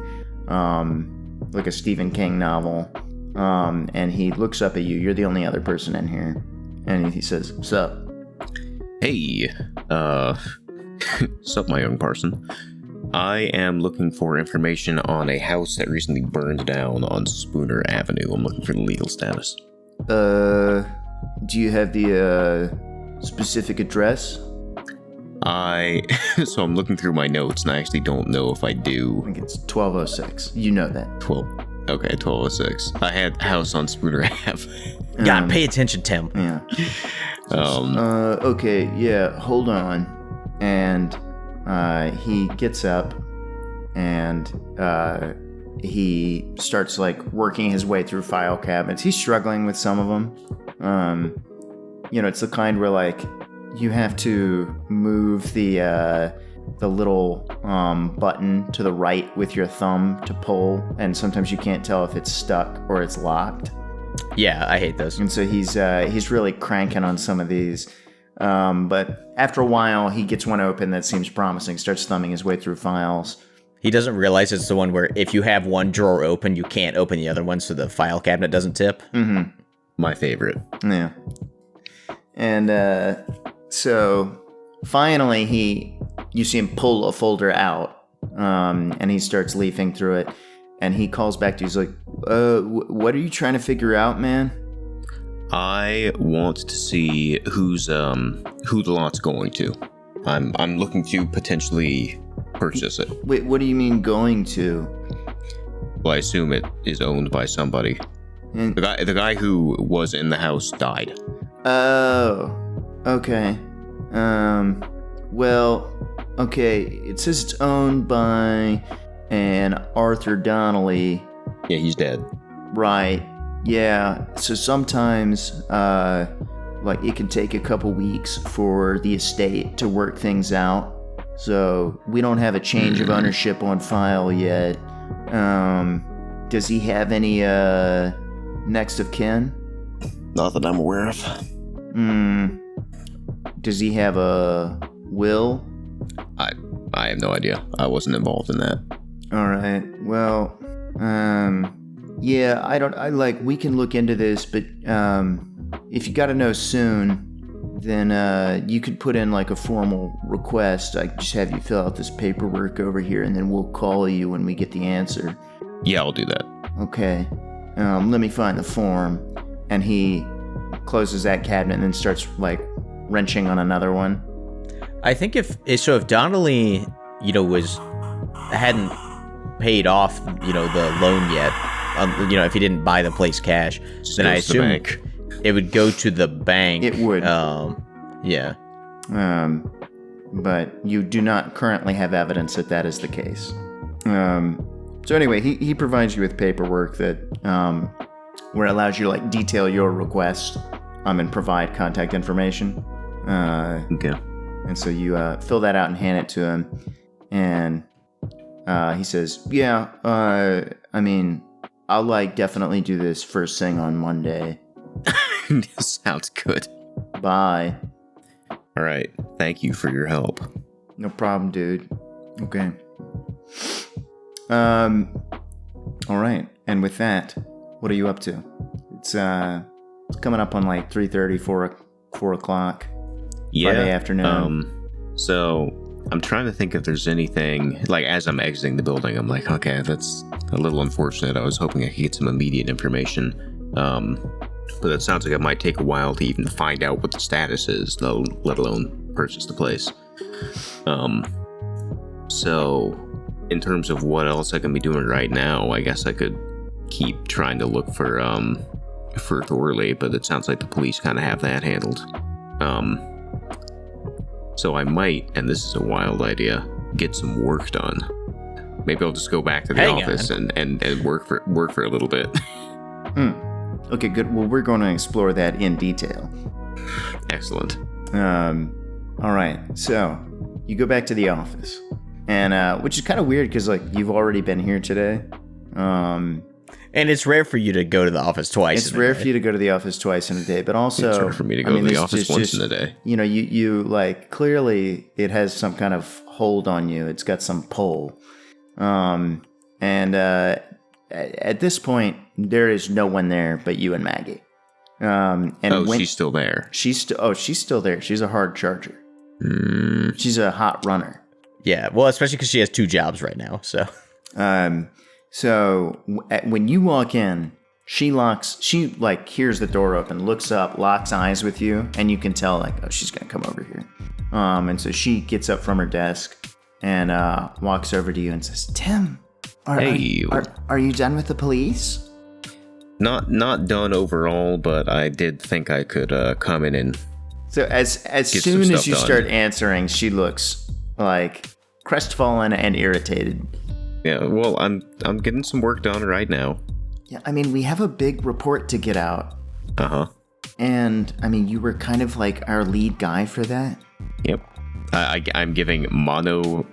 like a Stephen King novel. And he looks up at you. You're the only other person in here. And he says, "Sup?" Hey, sup, my young person. I am looking for information on a house that recently burned down on Spooner Avenue. I'm looking for the legal status. Do you have the specific address? So I'm looking through my notes, and I actually don't know if I I do. think it's 1206. You know that. 1206. I had house on Spooner Ave. God, pay attention, Tim. Yeah. Um, Okay, yeah, hold on. And he gets up and he starts like working his way through file cabinets. He's struggling with some of them. It's the kind where like you have to move the little button to the right with your thumb to pull, and sometimes you can't tell if it's stuck or it's locked. Yeah, I hate those. And so he's really cranking on some of these. But after a while, he gets one open that seems promising, starts thumbing his way through files. He doesn't realize it's the one where if you have one drawer open, you can't open the other one so the file cabinet doesn't tip. Mm-hmm. my favorite. Yeah. And so finally you see him pull a folder out, and he starts leafing through it, and he calls back to you. He's like, what are you trying to figure out, man? I want to see who the lot's going to. I'm looking to potentially purchase it. Wait, what do you mean going to? Well, I assume it is owned by somebody. And, The guy who was in the house died. oh, okay. Well, okay, it says it's owned by an Arthur Donnelly. Yeah, he's dead. Right. Yeah. So sometimes, like, it can take a couple weeks for the estate to work things out. So we don't have a change of ownership on file yet. Does he have any next of kin? Not that I'm aware of. Does he have a will? I have no idea. I wasn't involved in that. All right. Well, yeah, we can look into this, but if you got to know soon, then you could put in like a formal request. I just have you fill out this paperwork over here, and then we'll call you when we get the answer. Yeah, I'll do that. Okay. Let me find the form. And he closes that cabinet and then starts like wrenching on another one. I think if Donnelly, hadn't paid off, the loan yet, if he didn't buy the place cash, then I assume it would go to the bank. It would. Yeah. But you do not currently have evidence that is the case. So anyway, he provides you with paperwork that where it allows you to like detail your request and provide contact information. Okay. And so you fill that out and hand it to him, and he says, "Yeah, I'll like definitely do this first thing on Monday. Sounds good. Bye." All right. Thank you for your help. No problem, dude. Okay. All right. And with that, what are you up to? It's coming up on like 3:30, 4 o'clock. Yeah. Friday afternoon. So I'm trying to think if there's anything, like as I'm exiting the building, I'm like, okay, that's a little unfortunate. I was hoping I could get some immediate information. But it sounds like it might take a while to even find out what the status is, let alone purchase the place. So in terms of what else I can be doing right now, I guess I could keep trying to look for Thorley, but it sounds like the police kind of have that handled. So I might, and this is a wild idea, get some work done. Maybe I'll just go back to the office and work for a little bit. Okay, good. Well, we're going to explore that in detail. Excellent. All right. So you go back to the office, and which is kind of weird because like you've already been here today. And it's rare for you to go to the office twice. It's rare for you to go to the office twice in a day, but also It's rare for me to go to the office once in a day. You like clearly it has some kind of hold on you. It's got some pull, and at this point there is no one there but you and Maggie. And she's still there. She's still there. She's a hard charger. She's a hot runner. Yeah, well, especially because she has 2 jobs right now. So, when you walk in, she hears the door open, looks up, locks eyes with you, and you can tell like, oh, she's gonna come over here. And so she gets up from her desk and walks over to you and says, "Tim, are you done with the police?" Not done overall, but I did think I could come in and. So as soon as you start answering, she looks like crestfallen and irritated. Yeah, well, I'm getting some work done right now. Yeah, I mean, we have a big report to get out. Uh-huh. And, I mean, you were kind of like our lead guy for that. Yep. I'm giving monosyllable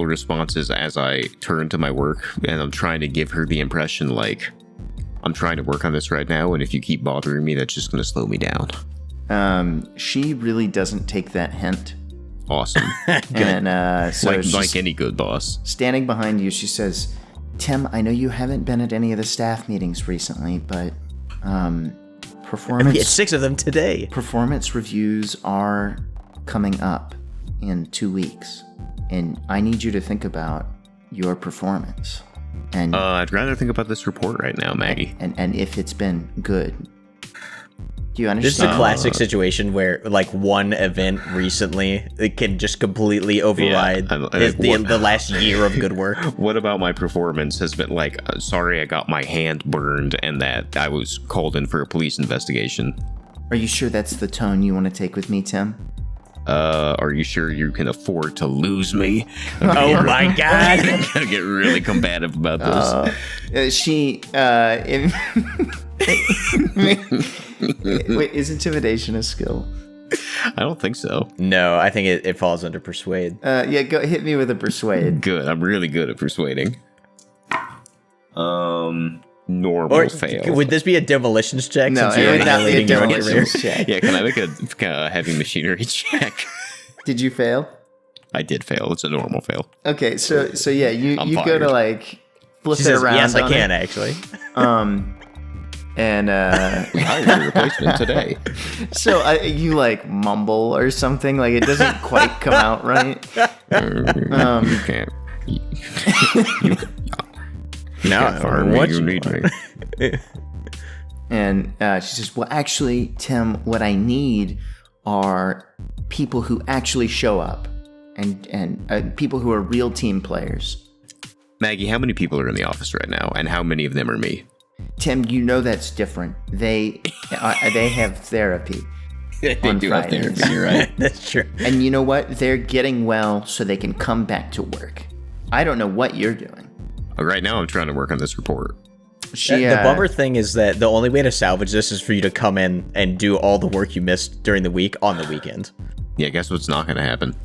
responses as I turn to my work, and I'm trying to give her the impression like I'm trying to work on this right now, and if you keep bothering me, that's just going to slow me down. She really doesn't take that hint. Awesome. And so like any good boss. Standing behind you, she says, "Tim, I know you haven't been at any of the staff meetings recently, but we had 6 of them today. Performance reviews are coming up in 2 weeks, and I need you to think about your performance. And I'd rather think about this report right now, Maggie. And if it's been good." Do you understand? This is a classic situation where, like, one event recently it can just completely override the last year of good work. What about my performance has been like, sorry, I got my hand burned and that I was called in for a police investigation. Are you sure that's the tone you want to take with me, Tim? Are you sure you can afford to lose me? Oh my God. I'm gonna get really combative about this. Wait, is intimidation a skill? I don't think so. No, I think it falls under persuade. Yeah, go hit me with a persuade. Good, I'm really good at persuading. Normal fail. Would this be a demolitions check? No, since it would not be a demolitions check. Yeah, can I make a heavy machinery check? Did you fail? I did fail. It's a normal fail. Okay, so yeah, you go to like flip it around. Yes, I can actually. And hired your replacement today. So you like mumble or something, like it doesn't quite come out right. You can't. You need me. And she says, "Well, actually, Tim, what I need are people who actually show up, and people who are real team players." Maggie, how many people are in the office right now, and how many of them are me? Tim, you know that's different. They have therapy. They do have therapy, you're right. That's true. And you know what? They're getting well so they can come back to work. I don't know what you're doing. Right now I'm trying to work on this report. The bummer thing is that the only way to salvage this is for you to come in and do all the work you missed during the week on the weekend. Yeah, guess what's not going to happen?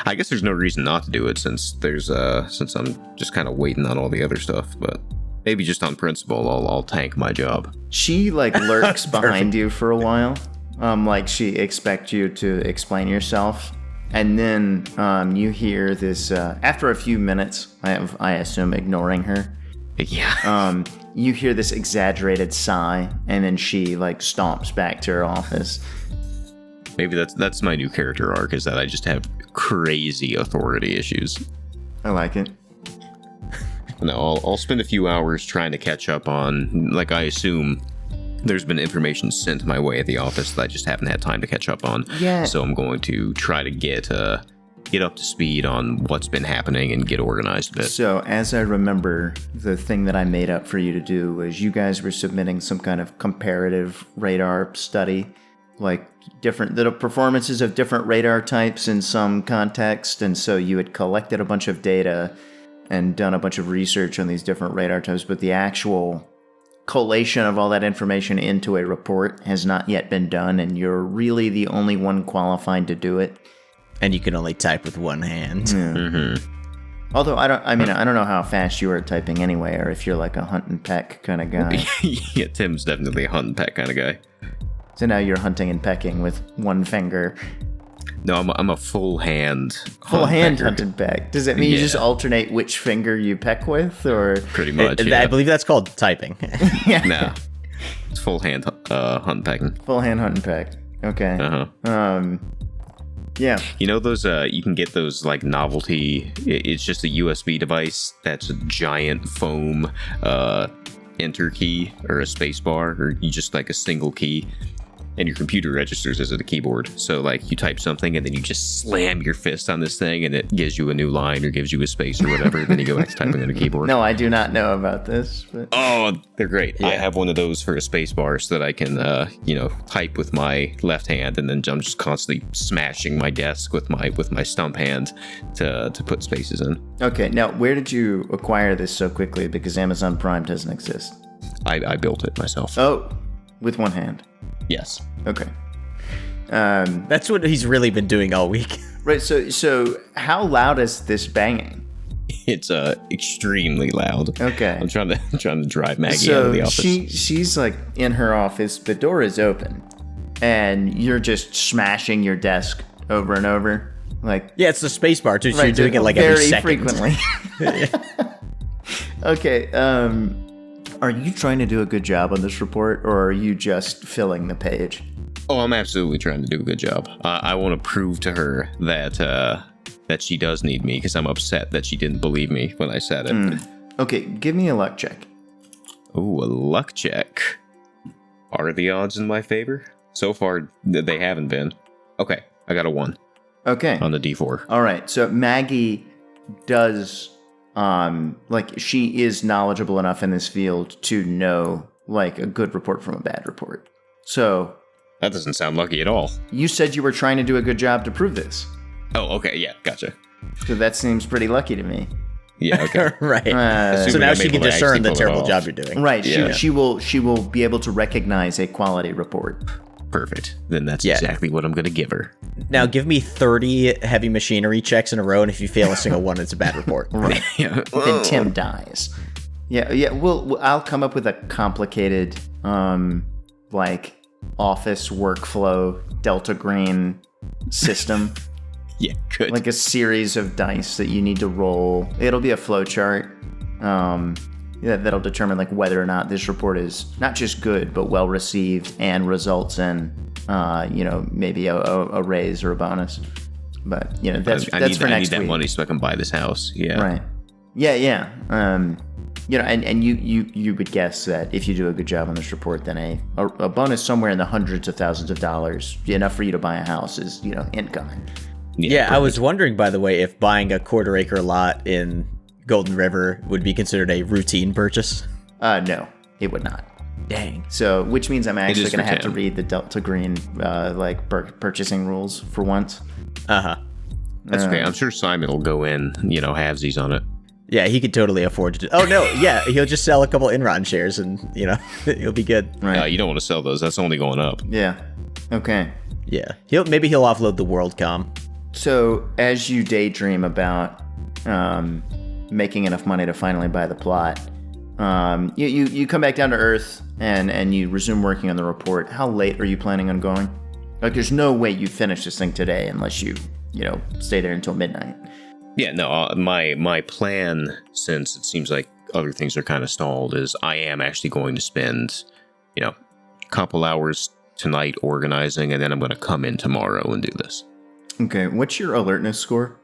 I guess there's no reason not to do it since I'm just kind of waiting on all the other stuff, but maybe just on principle I'll tank my job. She like lurks behind you for a while. Like she expects you to explain yourself. And then you hear this after a few minutes, I assume ignoring her. Yeah. You hear this exaggerated sigh, and then she like stomps back to her office. Maybe that's my new character arc, is that I just have crazy authority issues. I like it. No, I'll spend a few hours trying to catch up on, like, I assume there's been information sent my way at the office that I just haven't had time to catch up on. Yeah. So I'm going to try to get up to speed on what's been happening and get organized a bit. So as I remember, the thing that I made up for you to do was you guys were submitting some kind of comparative radar study, like the performances of different radar types in some context. And so you had collected a bunch of data and done a bunch of research on these different radar types, but the actual collation of all that information into a report has not yet been done, and you're really the only one qualified to do it. And you can only type with one hand. Yeah. Mm-hmm. Although I don't know how fast you are at typing anyway, or if you're like a hunt and peck kind of guy. Yeah, Tim's definitely a hunt and peck kind of guy. So now you're hunting and pecking with one finger. No, I'm a full hand. Full hand pecker. hunted peck. Does that mean you just Yeah. alternate which finger you peck with, or? Pretty much. I Yeah. believe that's called typing. Nah. It's full hand hunt pecking. Full hand hunting peck. Okay. Uh-huh. Yeah. You know those you can get those like novelty, it's just a USB device that's a giant foam enter key or a space bar, or you just like a single key, and your computer registers as a keyboard. So like you type something and then you just slam your fist on this thing and it gives you a new line or gives you a space or whatever. Then you go back to typing on a keyboard. No, I do not know about this. But... Oh, they're great. I have one of those for a space bar so that I can, type with my left hand, and then I'm just constantly smashing my desk with my stump hand to put spaces in. Okay, now where did you acquire this so quickly? Because Amazon Prime doesn't exist. I built it myself. Oh, with one hand. Yes. Okay. That's what he's really been doing all week. Right. So how loud is this banging? It's extremely loud. Okay. I'm trying to drive Maggie out of the office. she's like in her office. The door is open, and you're just smashing your desk over and over, like Yeah, it's the space bar too. So right, you're doing it like very every second. frequently. Okay. Are you trying to do a good job on this report, or are you just filling the page? Oh, I'm absolutely trying to do a good job. I want to prove to her that she does need me, because I'm upset that she didn't believe me when I said it. Okay, give me a luck check. Ooh, a luck check. Are the odds in my favor? So far, they haven't been. Okay, I got a 1 Okay. on the D4. All right. So Maggie does, she is knowledgeable enough in this field to know, like, a good report from a bad report. So That doesn't sound lucky at all. you said you were trying to do a good job to prove this. Oh, okay, yeah, gotcha. So that seems pretty lucky to me. Yeah, okay. Right. so Assuming now I'm she able can to discern actually the pull it terrible off. job you're doing. Right. Yeah. She will be able to recognize a quality report. Perfect. Then that's Yeah. exactly what I'm going to give her. Now give me 30 heavy machinery checks in a row, and if you fail a single one, it's a bad report. Right. Yeah. Then Tim dies. Yeah. I'll come up with a complicated, office workflow Delta Green system. Yeah, good. Like a series of dice that you need to roll. It'll be a flow chart that'll determine like whether or not this report is not just good but well received and results in maybe a raise or a bonus. But that's I for need next that week. money so I can buy this house. Yeah. Right. Yeah. And you would guess that if you do a good job on this report, then a bonus somewhere in the hundreds of thousands of dollars, enough for you to buy a house, is incoming. Yeah, I was wondering, by the way, if buying a quarter-acre lot in Golden River would be considered a routine purchase. No, it would not. Dang. So, which means I'm actually is going to for have to Tim. read the Delta Green purchasing rules for once. Uh-huh. That's okay. I'm sure Simon will go in, halvesies on it. Yeah, he could totally afford to do... Oh, no, yeah, he'll just sell a couple Enron shares and, he'll be good. Right. You don't want to sell those. That's only going up. Yeah. Okay. Yeah. Maybe he'll offload the WorldCom. So, as you daydream about making enough money to finally buy the plot, you come back down to Earth and you resume working on the report. How late are you planning on going? Like, there's no way you finish this thing today unless you stay there until midnight. Yeah, no, my plan, since it seems like other things are kind of stalled, is I am actually going to spend, a couple hours tonight organizing, and then I'm going to come in tomorrow and do this. Okay, what's your alertness score?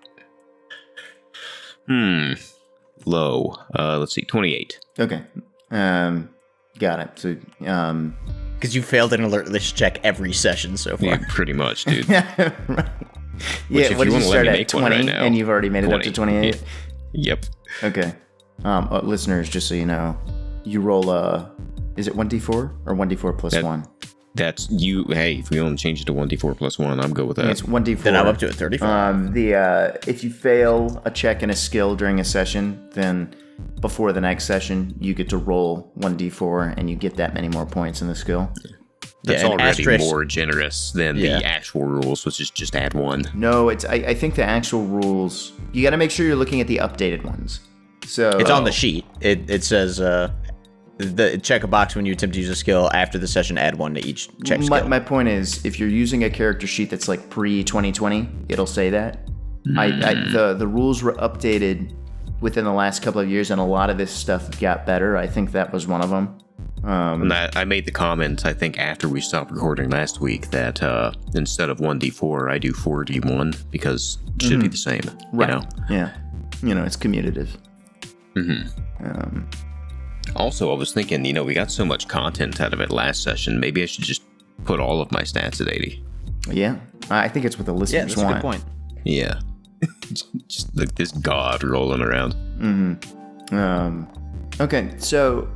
Low. Let's see, 28. Okay. Got it. So, Because you failed an alertness check every session so far. Yeah, pretty much, dude. right. Which, Yeah, if what you did you wanna let start me at? make one 20, right now, and you've already made it up to 28? Yeah. Yep. Okay. Listeners, just so you know, you roll is it 1d4 or 1d4 plus 1? That's you. Hey, if we want to change it to 1d4 plus 1, I'm good with that. It's 1d4. Then I'm up to a 35. If you fail a check and a skill during a session, then before the next session, you get to roll 1d4 and you get that many more points in the skill. That's and already asterisk- more generous than Yeah. the actual rules, which is just add 1. No, I think the actual rules, you got to make sure you're looking at the updated ones. So It's on the sheet. It says check a box when you attempt to use a skill. After the session, add 1 to each check skill. My point is, if you're using a character sheet that's like pre-2020, it'll say that. The rules were updated within the last couple of years, and a lot of this stuff got better. I think that was one of them. And I made the comment, I think, after we stopped recording last week, that instead of 1d4, I do 4d1 because it should be the same. Right. You know? Yeah. It's commutative. Also, I was thinking, we got so much content out of it last session. Maybe I should just put all of my stats at 80. Yeah. I think it's what the listeners that's a want. good point. Yeah. Just like this god rolling around. Okay, so,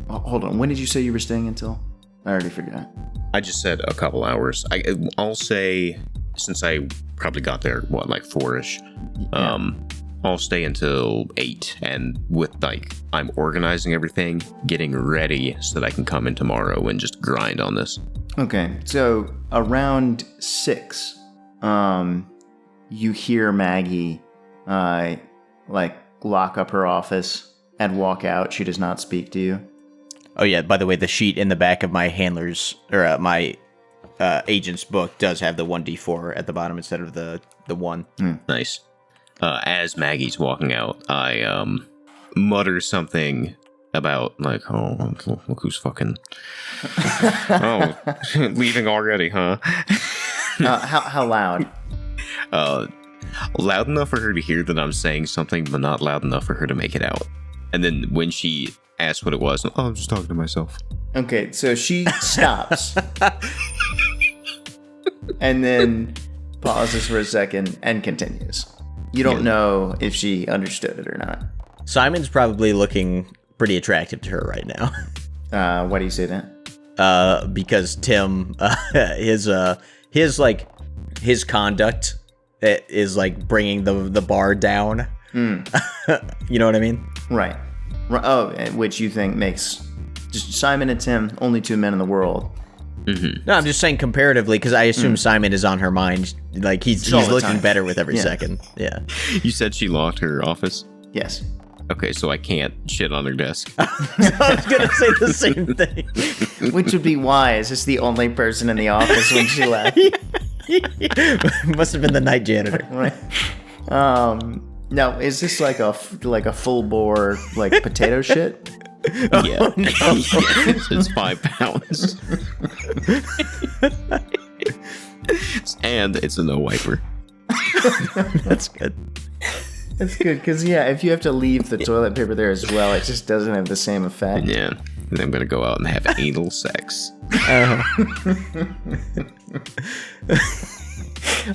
hold on. When did you say you were staying until? I already forgot. I just said a couple hours. I'll say, since I probably got there, like 4-ish, I'll stay until 8. And with, I'm organizing everything, getting ready so that I can come in tomorrow and just grind on this. Okay, so around 6, you hear Maggie, lock up her office and walk out. She does not speak to you. Oh yeah, by the way, the sheet in the back of my handler's or my agent's book does have the 1d4 at the bottom instead of the 1. Nice. As Maggie's walking out, I mutter something about look who's fucking leaving already, huh? How loud? Loud enough for her to hear that I'm saying something, but not loud enough for her to make it out. And then when she asked what it was, I'm just talking to myself. Okay, so she stops and then pauses for a second and continues. You don't know if she understood it or not. Simon's probably looking pretty attractive to her right now. Why do you say that? Because Tim, his conduct is like bringing the bar down. You know what I mean? Right. Oh, which you think makes just Simon and Tim, only 2 men in the world. No, I'm just saying comparatively because I assume Simon is on her mind. Like he's looking time. better with every second. Yeah. You said she locked her office? Yes. Okay, so I can't shit on her desk. I was gonna say the same thing. Which would be wise. It's the only person in the office when she left. Must have been the night janitor. Right. Now, is this like a full bore potato shit? Yeah. Yes, it's 5 pounds. And it's a no wiper. That's good. That's good, because, if you have to leave the toilet paper there as well, it just doesn't have the same effect. Yeah. And I'm going to go out and have anal sex.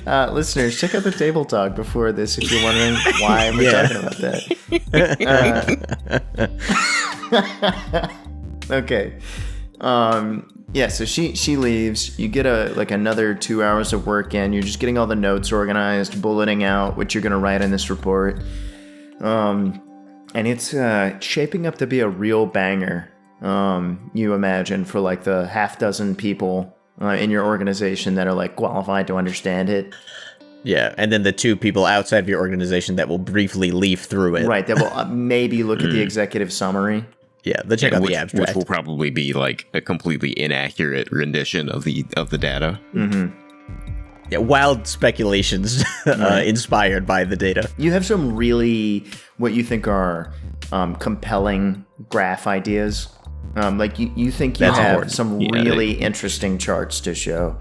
Listeners, check out the table talk before this if you're wondering why we're talking about that. Okay. So she leaves. You get another 2 hours of work in. You're just getting all the notes organized, bulleting out what you're going to write in this report. And it's shaping up to be a real banger. You imagine for the half dozen people in your organization that are qualified to understand it. Yeah, and then the 2 people outside of your organization that will briefly leaf through it. Right, that will maybe look at the executive summary. Yeah, they'll check out the abstract. Which will probably be a completely inaccurate rendition of the data. Yeah, wild speculations inspired by the data. You have some really, what you think are compelling graph ideas. You think you That's have important. some really interesting charts to show.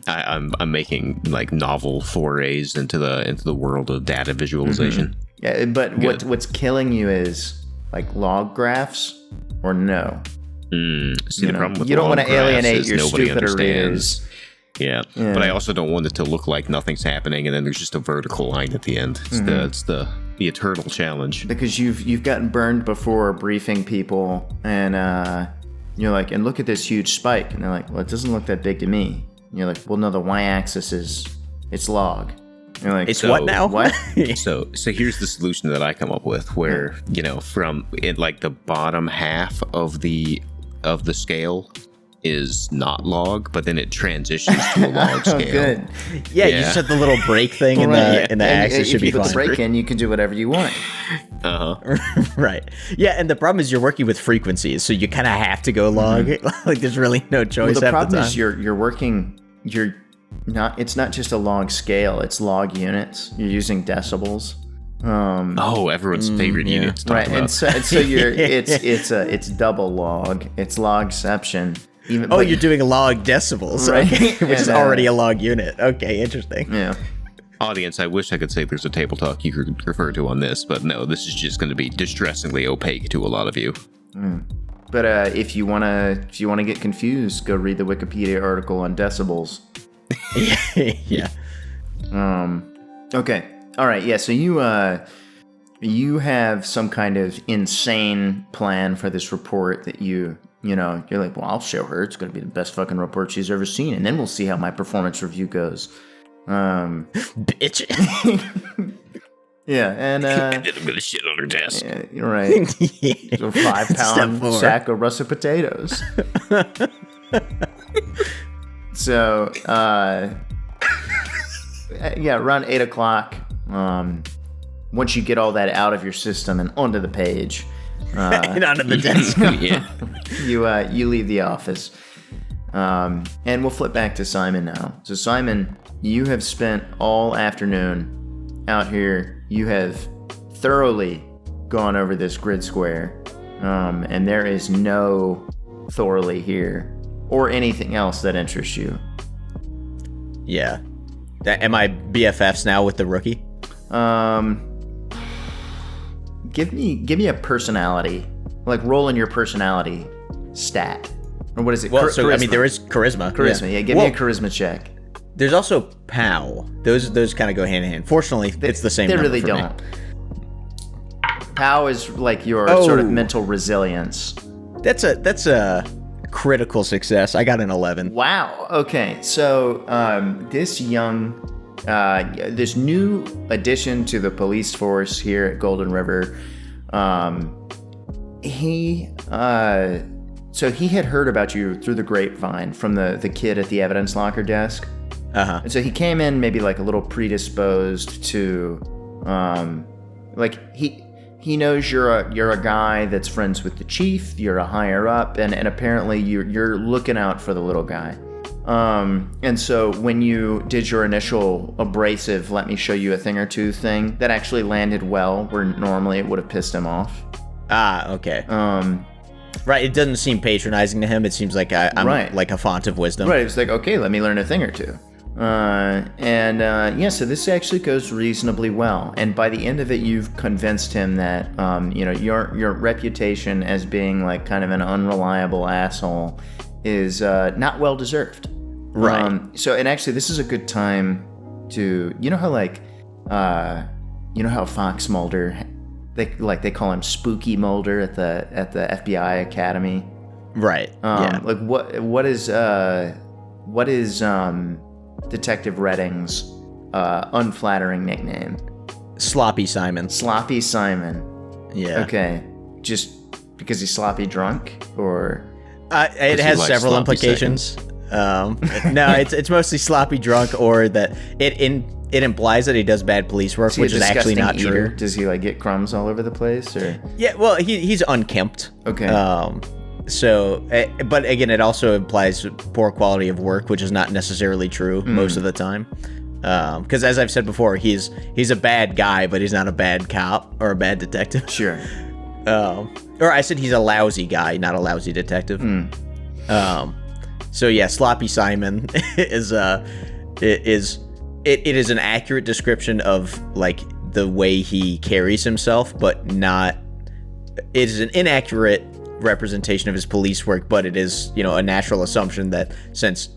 I'm making novel forays into the world of data visualization. Yeah, but what's killing you is log graphs or no. See, the problem with you don't log want to graphs alienate is your nobody stupider understands. readers. Yeah, but I also don't want it to look like nothing's happening and then there's just a vertical line at the end. It's the eternal challenge. Because you've gotten burned before briefing people, and you're like, and look at this huge spike, and they're like, well, it doesn't look that big to me. And you're like, well, no, the y-axis is it's log. And you're like, It's what now? What? So here's the solution that I come up with, where from in the bottom half of the scale, is not log, but then it transitions to a log Oh, scale. good. Yeah, you just have the little break thing in Right. the And axis should if be you put fine. the brake in, you can do whatever you want. Right. Yeah, and the problem is you're working with frequencies, so you kind of have to go log. Like there's really no Well, choice the half problem the time. is you're working. It's not just a log scale. It's log units. You're using decibels. Oh, everyone's favorite yeah. unit to talk Right, about. and so you're it's double log. It's logception. Even, Oh, but- you're doing log decibels, Right. okay, which is And, already a log unit. Okay, interesting. yeah. Audience, I wish I could say there's a table talk you could refer to on this, but no, this is just going to be distressingly opaque to a lot of you. But if you wanna get confused, go read the Wikipedia article on decibels. Yeah. Okay. All right. Yeah. So you have some kind of insane plan for this report that you're like, well, I'll show her. It's going to be the best fucking report she's ever seen, and then we'll see how my performance review goes. Bitch. Yeah. And And then I'm going to shit on her desk. yeah, you're right. Yeah. A 5-pound Step 4. sack of russet potatoes. So, yeah, around 8 o'clock, once you get all that out of your system and onto the page, And onto the desk. Yeah. you leave the office. And we'll flip back to Simon now. So, Simon, you have spent all afternoon out here. You have thoroughly gone over this grid square, and there is no Thorley here or anything else that interests you. Yeah. Am I BFFs now with the rookie? Give me a personality, like roll in your personality stat, or what is it? Well, Charisma. I mean, there is charisma. charisma. Yeah, give me a charisma check. There's also POW. Those kind of go hand in hand. Fortunately, it's the same. They number really for me. don't. POW is like your sort of mental resilience. That's a critical success. I got an 11. Wow. Okay. So this this new addition to the police force here at Golden River, he had heard about you through the grapevine from the kid at the evidence locker desk. Uh-huh. And so he came in maybe like a little predisposed to, he knows you're a guy that's friends with the chief. You're a higher up, and apparently you're looking out for the little guy. And so when you did your initial abrasive, let me show you a thing or two thing, that actually landed well, where normally it would have pissed him off. Ah, okay. Right. It doesn't seem patronizing to him. It seems like I'm Right. like a font of wisdom. Right, it was like, okay, let me learn a thing or two. So this actually goes reasonably well. And by the end of it, you've convinced him that, your reputation as being like kind of an unreliable asshole is not well deserved. Right. And actually, this is a good time to, how Fox Mulder, they call him Spooky Mulder at the FBI Academy. Right. Yeah. Like what is Detective Redding's unflattering nickname? Sloppy Simon. Sloppy Simon. Yeah. Okay. Just because he's sloppy drunk, or It he has likes several sloppy implications. No, it's mostly sloppy drunk, or that it implies that he does bad police work, is he a which is actually not disgusting eater? true. Does he like get crumbs all over the place, or? Yeah, well, he's unkempt. Okay. So, but again, it also implies poor quality of work, which is not necessarily true most of the time. Because as I've said before, he's a bad guy, but he's not a bad cop or a bad detective. Sure. Or I said he's a lousy guy, not a lousy detective. So yeah, Sloppy Simon is it is an accurate description of like the way he carries himself, but not. It is an inaccurate representation of his police work, but it is, a natural assumption that since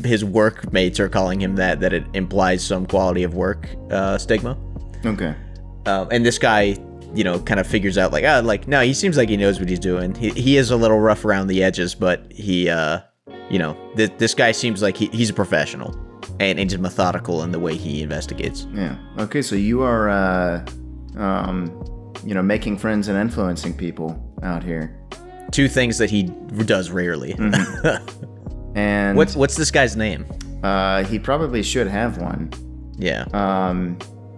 his workmates are calling him that it implies some quality of work stigma. Okay. And this guy, kind of figures out no, he seems like he knows what he's doing. He is a little rough around the edges, but he, this guy seems like he's a professional and he's methodical in the way he investigates. Yeah. Okay. So you are, making friends and influencing people out here. Two things that he does rarely. And What's this guy's name? he probably should have one. Yeah.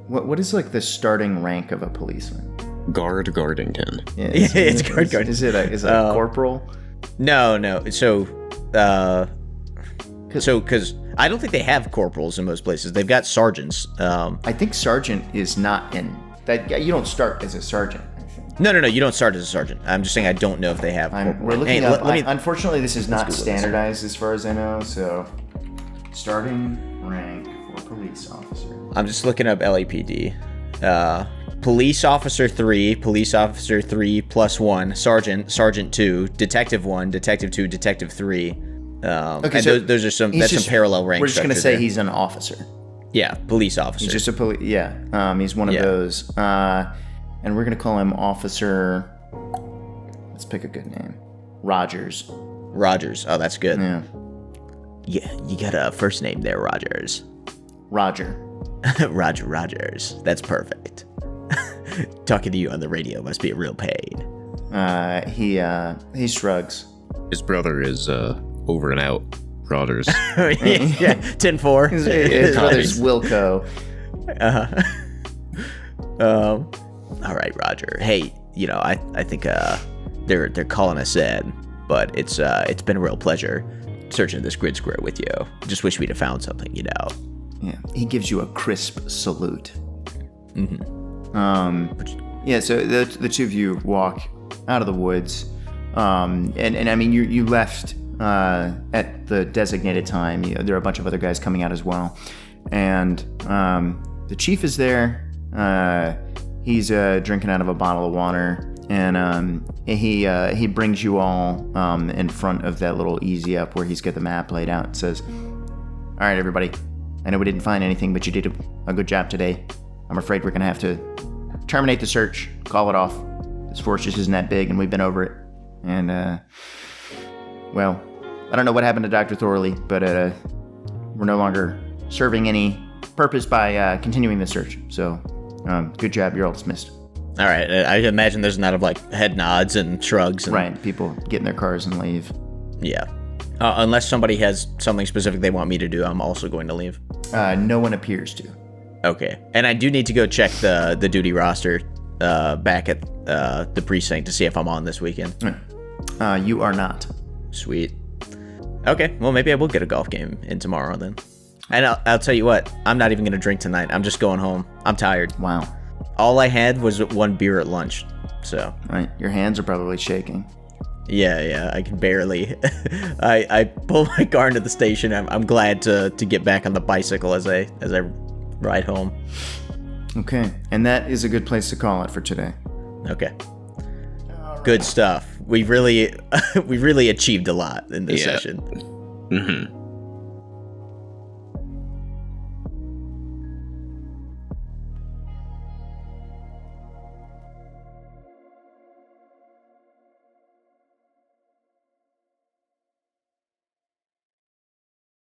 What is like the starting rank of a policeman? Guard Gardington. Yeah, It's guard. Is it a corporal? No. So, because I don't think they have corporals in most places. They've got sergeants. I think sergeant is not in that. You don't start as a sergeant. I think. No. You don't start as a sergeant. I'm just saying I don't know if they have. We're looking Hey, up. let me- Unfortunately, this is not Google this. standardized as far as I know. So, starting rank for police officer. I'm just looking up LAPD. Police officer 3, police officer 3 plus 1, sergeant 2, detective 1, detective 2, detective 3. Okay, and so those are some. he's That's just- some parallel rank. We're just gonna structure say there. he's an officer. Yeah, police officer. He's just a police. Yeah, he's one of Yeah. those. And we're gonna call him Officer. Let's pick a good name. Rogers. Rogers. Oh, that's good. Yeah, Yeah, you got a first name there, Rogers. Roger. Roger Rogers. That's perfect. Talking to you on the radio must be a real pain. He shrugs. His brother is over and out. Rogers. Yeah, 10-4. His brother's Wilco. All right, Roger. Hey, I think they're calling us in, but it's been a real pleasure searching this grid square with you. Just wish we'd have found something, Yeah, he gives you a crisp salute. Yeah, so the two of you walk out of the woods, and I mean you left at the designated time. There are a bunch of other guys coming out as well, and the chief is there. He's drinking out of a bottle of water, and he brings you all in front of that little easy up where he's got the map laid out. And says, "All right, everybody. I know we didn't find anything, but you did a good job today. I'm afraid we're gonna have to terminate the search, call it off. This force just isn't that big, and we've been over it. And well, I don't know what happened to Dr. Thorley, but we're no longer serving any purpose by continuing the search. So, good job. You're all dismissed." All right. I imagine there's a lot of head nods and shrugs. And, Right. People get in their cars and leave. Yeah. Unless somebody has something specific they want me to do, I'm also going to leave. No one appears to. Okay. And I do need to go check the duty roster back at the precinct to see if I'm on this weekend. You are not. Sweet. Okay. Well, maybe I will get a golf game in tomorrow then. And I'll tell you what, I'm not even going to drink tonight. I'm just going home. I'm tired. Wow. All I had was one beer at lunch. So, Right. Your hands are probably shaking. yeah, I can barely. I pull my car into the station. I'm glad to get back on the bicycle as I ride home. Okay. And that is a good place to call it for today. Okay. Good stuff. We really achieved a lot in this Yeah. session. Mm-hmm.